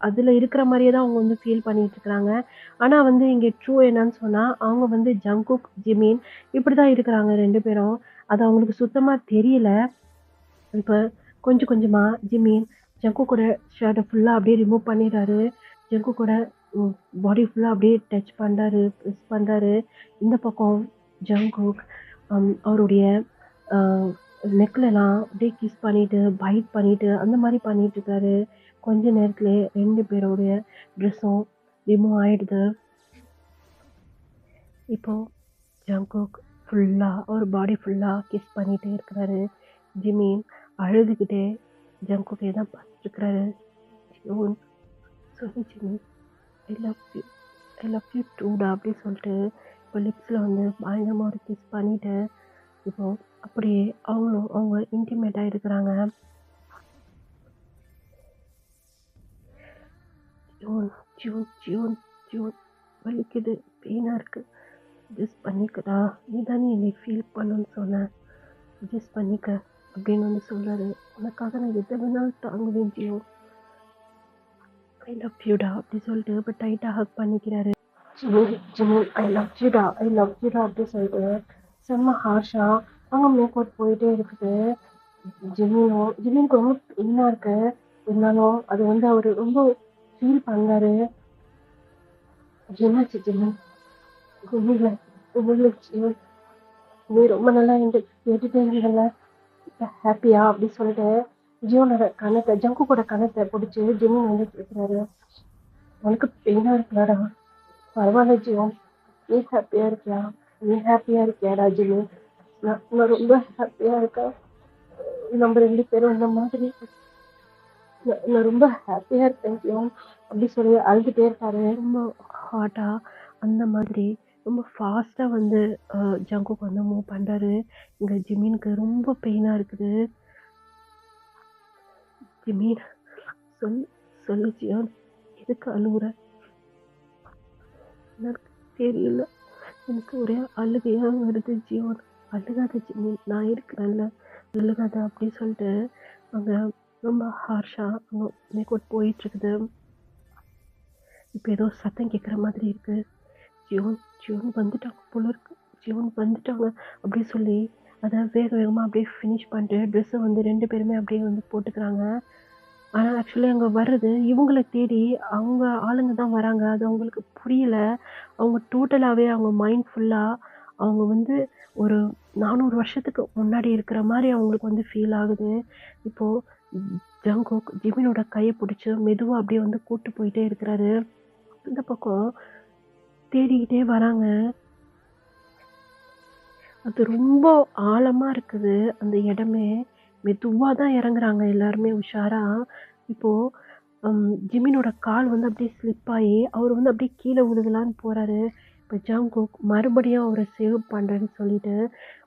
அதுல இருக்கிற மாதிரியே தான் அவங்க வந்து ஃபீல் பண்ணிட்டு இருக்கிறாங்க. ஆனா வந்து இங்க ட்ரூ என்னன்னு சொன்னா, அவங்க வந்து ஜங்குக் ஜிமின் இப்படிதான் இருக்கிறாங்க 2 பேரும். அது அவங்களுக்கு சுத்தமா தெரியல. இப்ப கொஞ்சம் கொஞ்சமா ஜிமின் ஜங்குக்கோட ஷர்ட்டை ஃபுல்லா அப்படியே ரிமூவ் பண்ணிடுறாரு. ஜங்குக்கோட பாடி ஃபுல்லா அப்படியே டச் பண்றாரு, ப்ரெஸ் பண்றாரு. இந்த பக்கம் ஜங்குக் அவருடைய நெக்லெல்லாம் அப்படியே கிஸ் பண்ணிட்டு பைட் பண்ணிட்டு அந்த மாதிரி பண்ணிட்டு இருக்காரு. கொஞ்ச நேரத்துல 2 பேருடைய ட்ரெஸ்ஸும் ரிமூவ் ஆயிடுது. இப்போ ஜங்குக் ஃபுல்லா ஒரு பாடி ஃபுல்லா கிஸ் பண்ணிட்டே இருக்கிறாரு. ஜிமின் அழுதுகிட்டே ஜங்குக்கே தான் பார்த்துட்டு இருக்கிறாரு. ஜியோன் சொல்லு Jimin, I love you, I love you டூடா அப்படி சொல்லிட்டு இப்போ லிப்ஸில் வந்து பயங்கரமாக ஒரு கிஸ் பண்ணிட்டு இப்போ அப்படியே அவங்களும் அவங்க இன்டிமேட்டாக இருக்கிறாங்க. ஜியோன் ஜியோன் ஜியோன் ஜியோன் வலிக்குது, பெயினாக இருக்கு, அட்ஜஸ்ட் பண்ணிக்கடா, நீ தானே என்னை ஃபீல் பண்ணணும்னு சொன்ன, அட்ஜஸ்ட் பண்ணிக்க அப்படின்னு வந்து சொல்றாரு. உனக்காக நான் எதை வேணாலும் தாங்குவேன் ஜியோ, ஐ லவ் யூடா அப்படி சொல்லிட்டு இப்போ டைட்டாக ஹக் பண்ணிக்கிறாரு. ஜிமின் ஐ லவ் யூடா, ஐ லவ் யூடா அப்படி சொல்லிட்டு செம்ம ஹார்ஷா அவங்க மேக் அவுட் போயிட்டே இருக்குது. ஜிமினுக்கு ரொம்ப பெயினாக இருக்கு. இருந்தாலும் அது வந்து அவர் ரொம்ப ஃபீல் பண்ணாரு. என்னாச்சு ஜிமின்? ஒன்றும் இல்லை ஜிமின், நீ ரொம்ப நல்லா என்கிட்ட கேட்டுட்டே இருந்தல, ஹாப்பியா அப்படி சொல்லிட்டு ஜியோனோட கணத்தை ஜங்குக்கோட கணத்தை பிடிச்சி ஜிமின் வந்து கேட்குறாரு. உனக்கு பெயினா இருக்கலாடா, பரவாயில்ல ஜியோ, நீ ஹாப்பியா இருக்கியா? நீ ஹாப்பியா இருக்கியாடா ஜிமின்? நான் ரொம்ப ஹாப்பியா இருக்கேன். நம்ம 2 பேரும் இந்த மாதிரி நான் ரொம்ப ஹாப்பியா இருக்கேன் ஜியோ அப்படி சொல்லி அழுதுட்டே இருக்காரு. ரொம்ப ஹாட்டா அந்த மாதிரி ரொம்ப ஃபாஸ்ட்டாக வந்து ஜங்குக்கு வந்து மூவ் பண்ணுறாரு. இங்கே ஜிமினுக்கு ரொம்ப பெயினாக இருக்குது. ஜிமின் சொல்லு சொல்லு ஜியோன், எதுக்கு அழுகுற? எனக்கு தெரியல, எனக்கு ஒரே அழுகையாக வருது ஜியோன். அழுகாத ஜிமின், நான் இருக்கிறேன்ல, அழுகாத அப்படி சொல்லிட்டு அங்கே ரொம்ப ஹார்ஷாக அங்கே மேக் அவுட் போயிட்டுருக்குது. இப்போ ஏதோ சத்தம் கேட்குற மாதிரி இருக்குது. ஜியோன் ஜியோன் வந்துட்டாங்க போல இருக்கு, ஜியோன் வந்துட்டாங்க அப்படி சொல்லி அதை வேகமாக அப்படியே ஃபினிஷ் பண்ணிட்டு ட்ரெஸ்ஸை வந்து 2 பேருமே அப்படியே வந்து போட்டுக்கிறாங்க. ஆனா ஆக்சுவலி அங்க வர்றது இவங்கள தேடி அவங்க ஆளுங்க தான் வராங்க. அது அவங்களுக்கு புரியல. அவங்க டோட்டலாவே அவங்க மைண்ட் ஃபுல்லா அவங்க வந்து ஒரு 400 வருஷத்துக்கு முன்னாடி இருக்கிற மாரி அவங்களுக்கு வந்து ஃபீல் ஆகுது. இப்போ ஜங்குக் ஜிமினோட கைய புடிச்சு மெதுவா அப்படியே வந்து கூட்டு போயிட்டே இருக்கிறாரு. இந்த பக்கம் தேடிக்கிட்டே வராங்க. அது ரொம்ப ஆழமா இருக்குது அந்த இடமே. மெதுவா தான் இறங்குறாங்க எல்லாருமே உஷாரா. இப்போ ஜிமினோட கால் வந்து அப்படியே ஸ்லிப் ஆயி, அவரு வந்து அப்படியே கீழ விழுகலான்னு போறாரு. இப்ப ஜங்குக் மறுபடியும் அவர சேவ் பண்றேன்னு சொல்லிட்டு,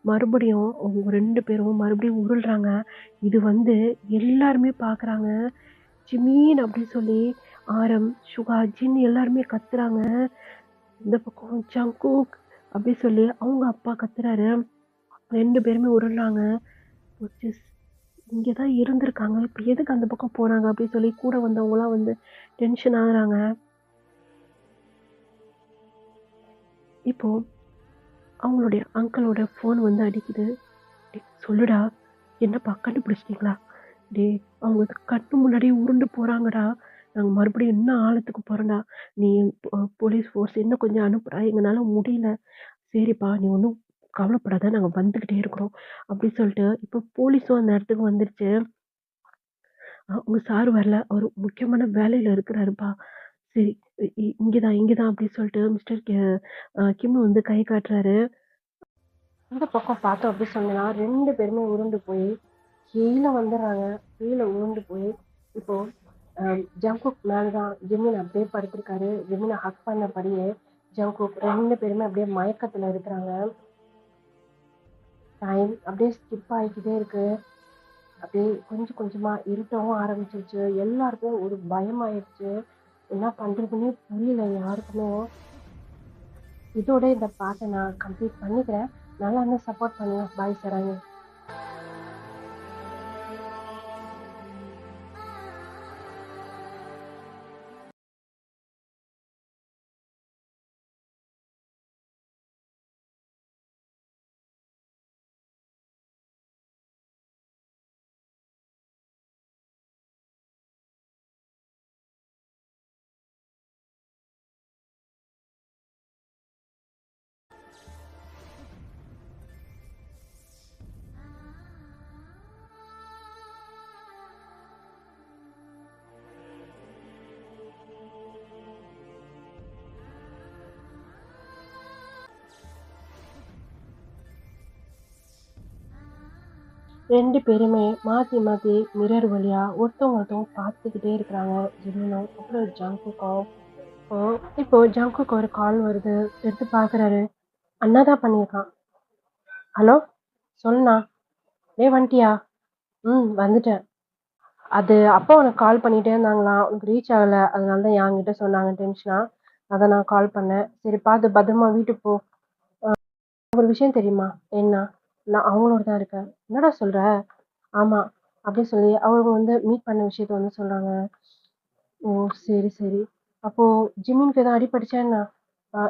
மறுபடியும் அவங்க 2 பேரும் மறுபடியும் உருள்றாங்க. இது வந்து எல்லாருமே பார்க்குறாங்க. ஜிமீன் அப்படின்னு சொல்லி ஆரம், சுகா, ஜின் எல்லாருமே கத்துறாங்க. இந்த பக்கம் ஜங்குக் அப்படி சொல்லி அவங்க அப்பா கத்துறாரு. 2 பேருமே உருள்றாங்க. "ஜஸ் இங்க தான் இருந்திருக்காங்க. இப்ப எதுக்கு அந்த பக்கம் போனாங்க?" அப்படின்னு சொல்லி கூட வந்தவங்கலாம் வந்து டென்ஷன் ஆகுறாங்க. இப்போ அவங்களுடைய அங்கிளோட ஃபோன் வந்து அடிக்குது. "டேய் சொல்லுடா, என்னப்பா கண்டுபிடிச்சிட்டீங்களா? டேய் அவங்க கண்ணு முன்னாடியே உருண்டு போறாங்கடா. நாங்க மறுபடியும் இன்னும் ஆழத்துக்கு போறோம்டா. நீ போலீஸ் ஃபோர்ஸ் இன்னும் கொஞ்சம் அனுப்புடா. எங்கனால முடியல." "சரிப்பா, நீ ஒண்ணும் கவலைப்படாத. நாங்க வந்துகிட்டே இருக்கிறோம்." அப்படி சொல்லிட்டு இப்போ போலீஸும் அந்த இடத்துக்கு வந்துருச்சு. உங்க சார் வரல. அவரு முக்கியமான வேலையில இருக்கிறாருப்பா. சரி இங்கதான், இங்கதான் அப்படின்னு சொல்லிட்டு மிஸ்டர் கிம் வந்து கை காட்டுறாரு. இந்த பக்கம் பார்த்தோம் அப்படி சொன்னா 2 பேருமே உருண்டு போய் கீழ வந்துடுறாங்க. கீழ உருண்டு போய் இப்போ ஜங்குக் மேலதான் ஜிமின் அப்படியே படுத்திருக்காரு. ஜிமினை ஹக் பண்ணபடியே ஜங்குக் 2 பேருமே அப்படியே மயக்கத்துல இருக்கிறாங்க. டைம் அப்படியே ஸ்கிப் ஆகிக்கிட்டே இருக்கு. அப்படியே கொஞ்சம் கொஞ்சமா இருட்டவும் ஆரம்பிச்சிருச்சு. எல்லாருக்கும் ஒரு பயமாயிடுச்சு. என்ன பண்றதுன்னே புரியல யாருக்குமே. இதோட இந்த பாட்டை நான் கம்ப்ளீட் பண்ணிக்கிறேன். நல்லா இருந்தா சப்போர்ட் பண்ணுங்க. பாய் சரண்யா. 2 பேருமே மாத்தி மாத்தி மிரர் வழியா ஒருத்தவங்க பார்த்துக்கிட்டே இருக்கிறாங்க. ஜிமினும் அப்புறம் ஜங்குக்கும். இப்போ இப்போ ஜங்குக்கு ஒரு கால் வருது. எடுத்து பார்க்குறாரு. அண்ணா தான் பண்ணியிருக்கான். ஹலோ சொல்லுண்ணா. டேய் வந்துட்டியா? வந்துட்டேன். அது அப்பா உனக்கு கால் பண்ணிட்டே இருந்தாங்களாம். உனக்கு ரீச் ஆகல. அதனால தான் என்கிட்ட சொன்னாங்க டென்ஷனா. அதான் நான் கால் பண்ணேன். சரி பார்த்து பத்திரமா வீட்டுக்கு போ. ஒரு விஷயம் தெரியுமா? என்ன? நான் அவங்களோட தான் இருக்கேன். என்னடா சொல்ற? ஆமா. அப்படி சொல்லி அவங்க வந்து மீட் பண்ண விஷயத்த வந்து சொல்றாங்க. ஓ! சரி, சரி. அப்போ ஜிம்மின்க்கு எதுவும் அடிபட்டுச்சா என்ன?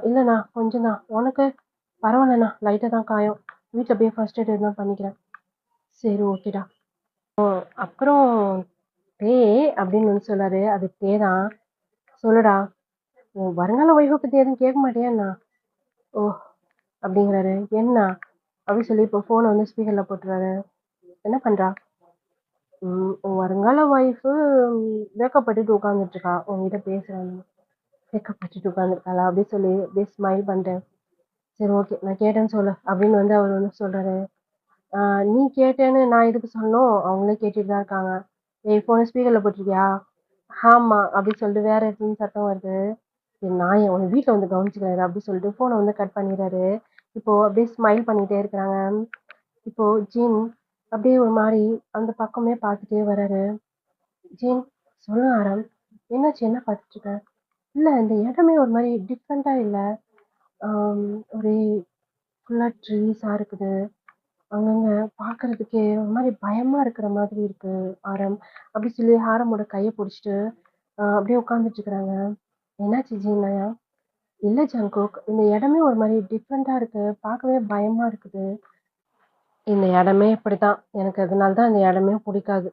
இல்லண்ணா கொஞ்சம் தான். உனக்கு? பரவாயில்லண்ணா. லைட்டா தான் காயம். வீட்ல போய் ஃபர்ஸ்ட் எய்ட் எதுனா பண்ணிக்கிறேன். சரி ஓகேடா. அப்புறம் பேய் அப்படின்னு வந்து சொல்லாரு. அது பேய் தான். சொல்லுடா. உன் வருங்கால ஒய்ஃப பத்தி எதுவும் கேட்க மாட்டியா என்ன? ஓ! அப்படிங்கிறாரு. என்ன? அப்படின்னு சொல்லி இப்போ ஃபோன வந்து ஸ்பீக்கர்ல போட்டுறாரு. என்ன பண்றா? உன் வருங்கால ஒய்ஃபு வேக்கப்பட்டுட்டு உட்காந்துட்டு இருக்கா. உன்கிட்ட பேசுறாங்க. வேக்கப்பட்டுட்டு உட்காந்துருக்காளா? அப்படின்னு சொல்லி அப்படியே ஸ்மைல் பண்றேன். சரி ஓகே. நான் கேட்டேன்னு சொல்லு. அப்படின்னு வந்து அவர் வந்து சொல்றாரு. நீ கேட்டேன்னு நான் எதுக்கு சொல்லணும்? அவங்களே கேட்டுட்டு தான் இருக்காங்க. ஏய் ஃபோன ஸ்பீக்கர்ல போட்டிருக்கியா? ஆமா. அப்படின்னு சொல்லிட்டு வேற இடத்துலருந்து சத்தம் வருது. சரி நான் உன்னை வீட்ல வந்து கவனிச்சுக்கிறேன் இரு அப்படின்னு சொல்லிட்டு ஃபோனை வந்து கட் பண்ணிடுறாரு. இப்போ அப்படியே ஸ்மைல் பண்ணிட்டே இருக்கிறாங்க. இப்போ ஜின் அப்படியே ஒரு மாரி அந்த பக்கமே பார்த்துட்டே வராரு. ஜின் சொல்லுங்க ஆரம். என்னாச்சு? என்ன பார்த்துட்டு இருக்க? இல்ல இந்த இடமே ஒரு மாரி டிஃப்ரெண்ட்டா இல்ல. ஆம், ஒரே ஃபுல்லா ட்ரீஸா இருக்குது. அங்கங்க பார்க்கறதுக்கே ஒரு மாரி பயமா இருக்கிற மாதிரி இருக்கு ஆரம். அப்படி சொல்லி ஆரமோட கைய புடிச்சுட்டு அப்படியே உட்கார்ந்துட்டு இருக்கிறாங்க. என்னாச்சு ஜீனயா? இல்ல ஜங்குக். இந்த இடமே ஒரு மாரி டிஃப்ரெண்ட்டா இருக்கு. பார்க்கவே பயமா இருக்குது. இந்த இடமே இப்படித்தான். எனக்கு அதனால தான் இந்த இடமே புடிக்காது.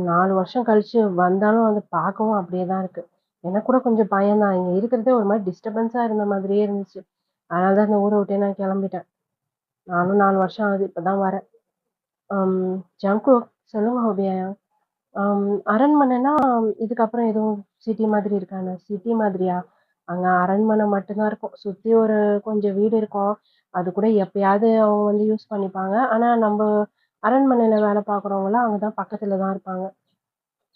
4 வருஷம் கழிச்சு வந்தாலும் அத பார்க்கவும் அப்படியே தான் இருக்கு. எனக்கு கூட கொஞ்சம் பயம் தான். இங்க இருக்கிறதே ஒரு மாரி டிஸ்டர்பன்ஸா இருந்த மாதிரியே இருந்துச்சு. அதனால தான் இந்த ஊர விட்டே நான் கிளம்பிட்டேன். நானும் 4 வருஷம் ஆகுது. இப்ப தான் வரேன். அம் ஜங்கு சொல்லுங்க ஹோபியா. அரண்மனைனா இதுக்கப்புறம் எதுவும் சிட்டி மாதிரி இருக்காங்க. சிட்டி மாதிரியா? அங்க அரண்மனை மட்டும் தான் இருக்கும். சுத்தி ஒரு கொஞ்சம் வீடு இருக்கும். அது கூட எப்பயாவது அவங்க வந்து யூஸ் பண்ணிப்பாங்க. ஆனா நம்ப அரண்மனையில வேலை பார்க்குறவங்கலாம் அங்க தான் பக்கத்துல தான் இருப்பாங்க.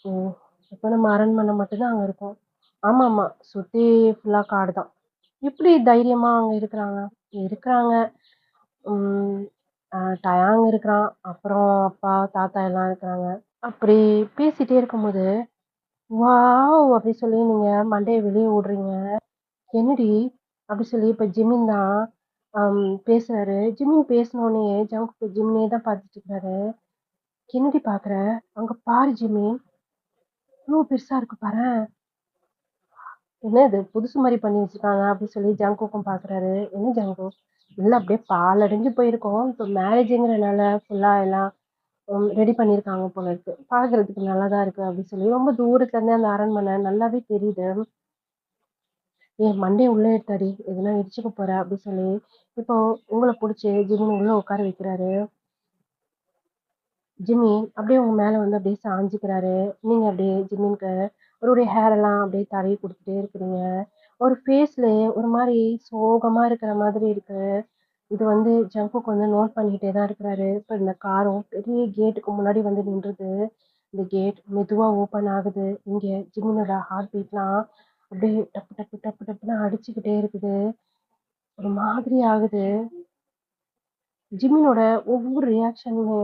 ம். இப்ப நம்ம அரண்மனை மட்டும் தான் அங்க இருக்கும். ஆமாமா. சுத்தி ஃபுல்லா காடு தான். எப்படி தைரியமா அங்க இருக்கிறாங்க? இருக்கிறாங்க. ம். டயாங் இருக்கிறான். அப்புறம் அப்பா, தாத்தா எல்லாம் இருக்கிறாங்க. அப்படி பேசிட்டே இருக்கும்போது, "வாவ்!" அப்படி சொல்லி நீங்க மண்டைய வெளிய வுடுறீங்க. "என்னடி?" அப்படி சொல்லி இப்ப ஜிமின் தான் பேசுறாரு. ஜிமின் பேசினோனயே ஜங்க் ஜிமினே தான் பார்த்துட்டு இருக்காரு. "என்னடி பார்க்குற? அங்க பாரு ஜிமின். இவ்ளோ பெருசா இருக்கு பாரேன்." "என்ன இது புதுசு மாரி பண்ணி வச்சிருக்காங்க." அப்படி சொல்லி ஜங்குக்கும் பார்க்குறாரு. "என்ன ஜங்கு?" "இல்ல அப்படியே பாழடைஞ்சு போயிருக்கும். இப்ப மேரேஜுங்கிறனால ஃபுல்லா எல்லாம் ரெடி பண்ணியிருக்காங்க போல இருக்கு. பார்க்கறதுக்கு நல்லா தான் இருக்கு." அப்படி சொல்லி ரொம்ப தூரத்துல இருந்தே அந்த அரண்மனை நல்லாவே தெரியுது. "ஏய் மண்டைய உள்ள எடுத்தாடி, எதுனா இடிச்சுக்க போற." அப்படி சொல்லி, இப்போ உங்கள புடிச்சு ஜிமின் உள்ள உட்கார வைக்கிறாரு. ஜிம்மி அப்படியே உங்க மேல வந்து அப்படியே சாஞ்சுக்கிறாரு. நீங்க அப்படியே ஜிம்மின்க்கு அவருடைய ஹேர் எல்லாம் அப்படியே தடவி குடுத்துட்டே இருக்கிறீங்க. ஒரு ஃபேஸ்லயே ஒரு மாரி சோகமா இருக்கிற மாதிரி இருக்கு. இது வந்து ஜங்குக் வந்து நோட் பண்ணிக்கிட்டே தான் இருக்கிறாரு. இப்ப இந்த காரும் பெரிய கேட்டுக்கு முன்னாடி வந்து நின்றுது. இந்த கேட் மெதுவா ஓப்பன் ஆகுது. இங்க ஜிம்மினோட ஹார்ட் பீட்லாம் அப்படியே டப்பு டப்பு டப்பு டப்புன்னு அடிச்சுக்கிட்டே இருக்குது. ஒரு மாதிரி ஆகுது. ஜிம்மினோட ஒவ்வொரு ரியாக்ஷனுமே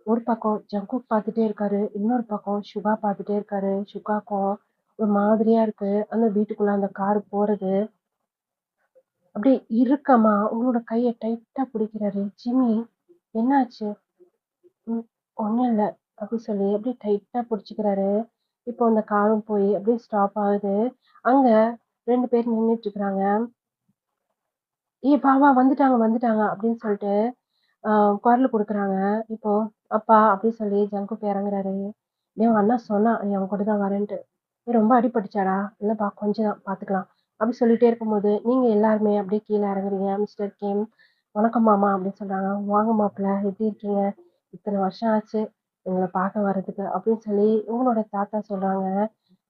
ஒரு பக்கம் ஜங்குக் பார்த்துட்டே இருக்காரு. இன்னொரு பக்கம் சுகா பார்த்துட்டே இருக்காரு. சுகாக்கும் ஒரு மாதிரியா இருக்கு. அந்த வீட்டுக்குள்ள அந்த கார் போறது. அப்படியே இறுக்கமா உங்களோட கைய டைட்டா பிடிக்கிறாரு. "ஜிம்மி என்னாச்சு?" "ம் ஒண்ணும் இல்ல." அப்படி சொல்லி அப்படியே டைட்டா புடிச்சுக்கிறாரு. இப்போ அந்த காரும் போய் அப்படியே ஸ்டாப் ஆகுது. அங்க 2 பேர் நின்னுட்டு இருக்கிறாங்க. "ஏய் வா, வா வந்துட்டாங்க, வந்துட்டாங்க." அப்படின்னு சொல்லிட்டு அ குரல் குடுக்குறாங்க. இப்போ "அப்பா" அப்படி சொல்லி ஜங்குக் இறங்குறாரு. "டேய் உங்க அண்ணா சொன்னான், நீ அவன் கூட தான் வரேன்ட்டு." "ஏய் ரொம்ப அடிபட்டுச்சாடா?" "இல்லப்பா கொஞ்சம் தான் பார்த்துக்கலாம்." அப்படி சொல்லிட்டே இருக்கும்போது, நீங்க எல்லாருமே அப்படியே கீழ இறங்குறீங்க. மிஸ்டர் கிம், "வணக்கம் மாமா" அப்படின்னு சொல்றாங்க. "வாங்க மாப்பிள எப்படி இருக்கீங்க? இத்தன வருஷம் ஆச்சு எங்கள பார்க்க வர்றதுக்கு." அப்படின்னு சொல்லி உங்களோட தாத்தா சொல்றாங்க.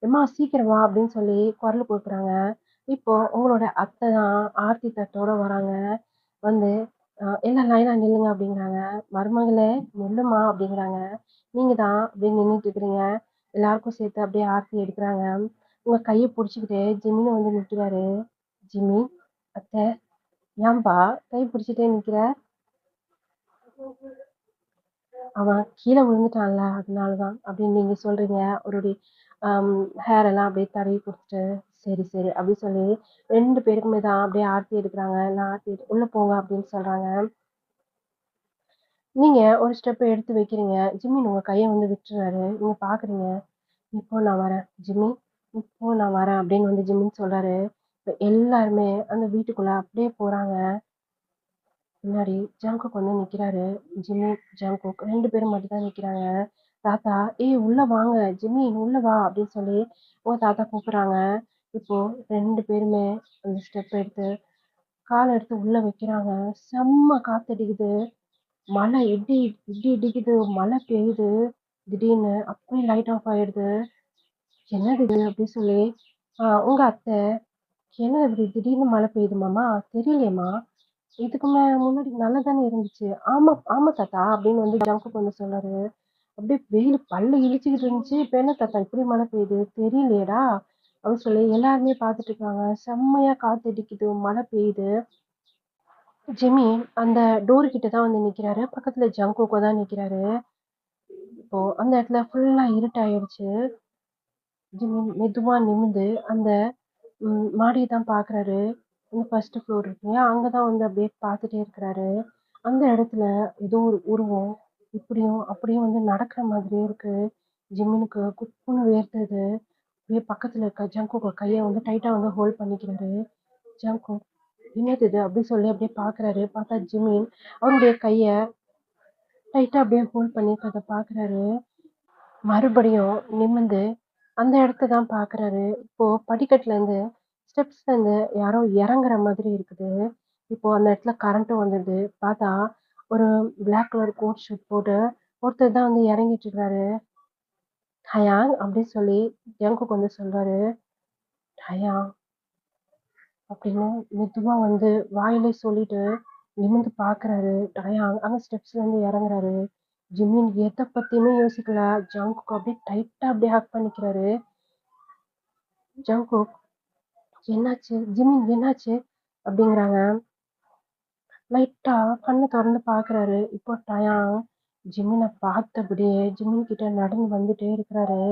"எம்மா சீக்கிரம் வா" அப்படின்னு சொல்லி குரல் குடுக்குறாங்க. இப்போ உங்களோட அத்தை தான் ஆர்த்தி தட்டோட வராங்க. வந்து "எல்லாம் லைனா நில்லுங்க" அப்படிங்கிறாங்க. "மருமகளே நில்லுமா" அப்படிங்கிறாங்க. "நீங்க தான்" அப்படின்னு நின்னுட்டு இருக்கிறீங்க. எல்லாருக்கும் சேர்த்து அப்படியே ஆர்த்தி எடுக்குறாங்க. உங்க கைய புடிச்சுக்கிட்டு ஜிமின்னு வந்து நிக்கிறாரு. "ஜிம்மி, அத்தை ஏம்பா கை பிடிச்சுட்டே நிக்கிற?" "அவன் கீழ விழுந்துட்டான்ல அதனால தான்" அப்படின்னு நீங்க சொல்றீங்க. அவருடைய அம் ஹேர் எல்லாம் அப்படியே தடவி குடுத்துட்டு, "சரி, சரி" அப்படி சொல்லி 2 பேருக்குமே தான் அப்படியே ஆர்த்தி எடுக்குறாங்க. எல்லாம் ஆர்த்தி எடுத்து "உள்ள போங்க" அப்படின்னு சொல்றாங்க. நீங்க ஒரு ஸ்டெப் எடுத்து வைக்கிறீங்க. ஜிம்மி உங்க கைய வந்து விட்டுறாரு. நீங்க பார்க்குறீங்க. "இப்போ நான் வரேன். ஜிம்மி, இப்போ நான் வரேன்" அப்படின்னு வந்து ஜிம்மின்னு சொல்றாரு. இப்ப எல்லாருமே அந்த வீட்டுக்குள்ள அப்படியே போறாங்க. பின்னாடி ஜங்குக் வந்து நிக்கிறாரு. ஜிம்மி, ஜங்குக் 2 பேரும் மட்டும் தான் நிக்கிறாங்க. தாத்தா, "ஏய் உள்ள வாங்க. ஜிம்மி உள்ள வா" அப்படின்னு சொல்லி உங்க தாத்தா கூப்பிடுறாங்க. இப்போ 2 பேருமே அந்த ஸ்டெப் எடுத்து, கால எடுத்து உள்ள வைக்கிறாங்க. செம்ம காத்தடிக்குது. மழை இடி இடி இடிக்குது. மழை பெய்யுது. திடீர்னு அப்படியே லைட் ஆஃப் ஆயிடுது. "என்னது இது?" அப்படி சொல்லி உங்க அத்தை, "என்னது இப்படி திடீர்னு மழை பெய்யுது மாமா? தெரியலையேம்மா. இதுக்கு முன்னாடி நல்லா தானே இருந்துச்சு." "ஆமா, ஆமா தாத்தா" அப்படின்னு வந்து ஜங்குக் வந்து சொன்னாரு. "அப்படியே வெயில் பல்ல இளிச்சுக்கிட்டு இருந்துச்சு. இப்ப என்ன தாத்தா இப்படி மழை பெய்யுது? தெரியலையேடா." அப்படின்னு சொல்லி எல்லாருமே பார்த்துட்டு இருக்காங்க. செம்மையா காத்தடிக்குது. மழை பெய்யுது. ஜிம்மி அந்த டோர் கிட்ட தான் வந்து நிக்கிறாரு. பக்கத்துல ஜங்குக்கும் தான் நிக்கிறாரு. இப்போ அந்த இடத்துல ஃபுல்லா இருட்டாயிடுச்சு. ஜிம்மி மெதுவா நிமிர்ந்து அந்த மாடிய தான் பார்க்குறாரு. அந்த ஃபர்ஸ்ட் ஃப்ளோர் இருக்கு இல்லையா? அங்க தான் வந்து அப்படியே பார்த்துட்டே இருக்கிறாரு. அந்த இடத்துல ஏதோ ஒரு உருவம் இப்படியும், அப்படியும் வந்து நடக்கிற மாதிரியே இருக்கு. ஜிம்மினுக்கு குப்புன்னு வேர்த்தது. அப்படியே பக்கத்துல இருக்க ஜங்குக்கு கைய வந்து டைட்டா வந்து ஹோல்ட் பண்ணிக்கிறாரு. ஜங்கு "என்னது இது?" அப்படி சொல்லி அப்படியே பார்க்குறாரு. பார்த்தா ஜிமின் அவருடைய கைய டைட்டா அப்படியே ஹோல்ட் பண்ணியிருக்கிறத பார்க்குறாரு. மறுபடியும் நிமிர்ந்து அந்த இடத்த தான் பார்க்குறாரு. இப்போ படிக்கட்டுலேருந்து ஸ்டெப்ஸ்லேருந்து யாரோ இறங்குற மாதிரி இருக்குது. இப்போ அந்த இடத்துல கரண்ட்டும் வந்துடுது. பார்த்தா ஒரு பிளாக் கலர் கோட் ஷூட் போட்டு ஒருத்தர் தான் வந்து இறங்கிட்டு இருக்காரு. "ஹயாங்" அப்படின்னு சொல்லி ஜங்குக் வந்து சொல்றாரு. "ஹயாங்" அப்படின்னு மெதுவா வந்து வாயிலே சொல்லிட்டு நிமிர்ந்து பார்க்குறாரு. ஹயாங் அங்க ஸ்டெப்ஸ்லேருந்து இறங்குறாரு. ஜிமின் எத பத்தியுமே யோசிக்கல. ஜங்குக் அப்படியே டைட்டா அப்படியே ஹக் பண்ணிக்கிறாரு. ஜங்குக் "என்னாச்சு? ஜிமின் என்னாச்சு?" அப்படிங்கிறாங்க. லைட்டா கண்ண தொறந்து பார்க்குறாரு. இப்போ டயான் ஜிமின பார்த்தபடியே ஜிமின் கிட்ட நடந்து வந்துட்டே இருக்கிறாரு.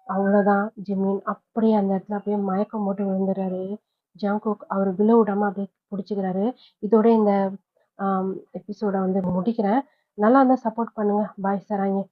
அவ்வளோதான் ஜிமின் அப்படியே அந்த இடத்துல அப்படியே மயக்கம் போட்டு விழுந்துறாரு. ஜங்குக் அவர விழ விடாம அப்படியே புடிச்சுக்கிறாரு. இதோட இந்த எபிசோட வந்து முடிக்கிறேன். நல்லா இருந்தா சப்போர்ட் பண்ணுங்க. பாய் சராங்கி.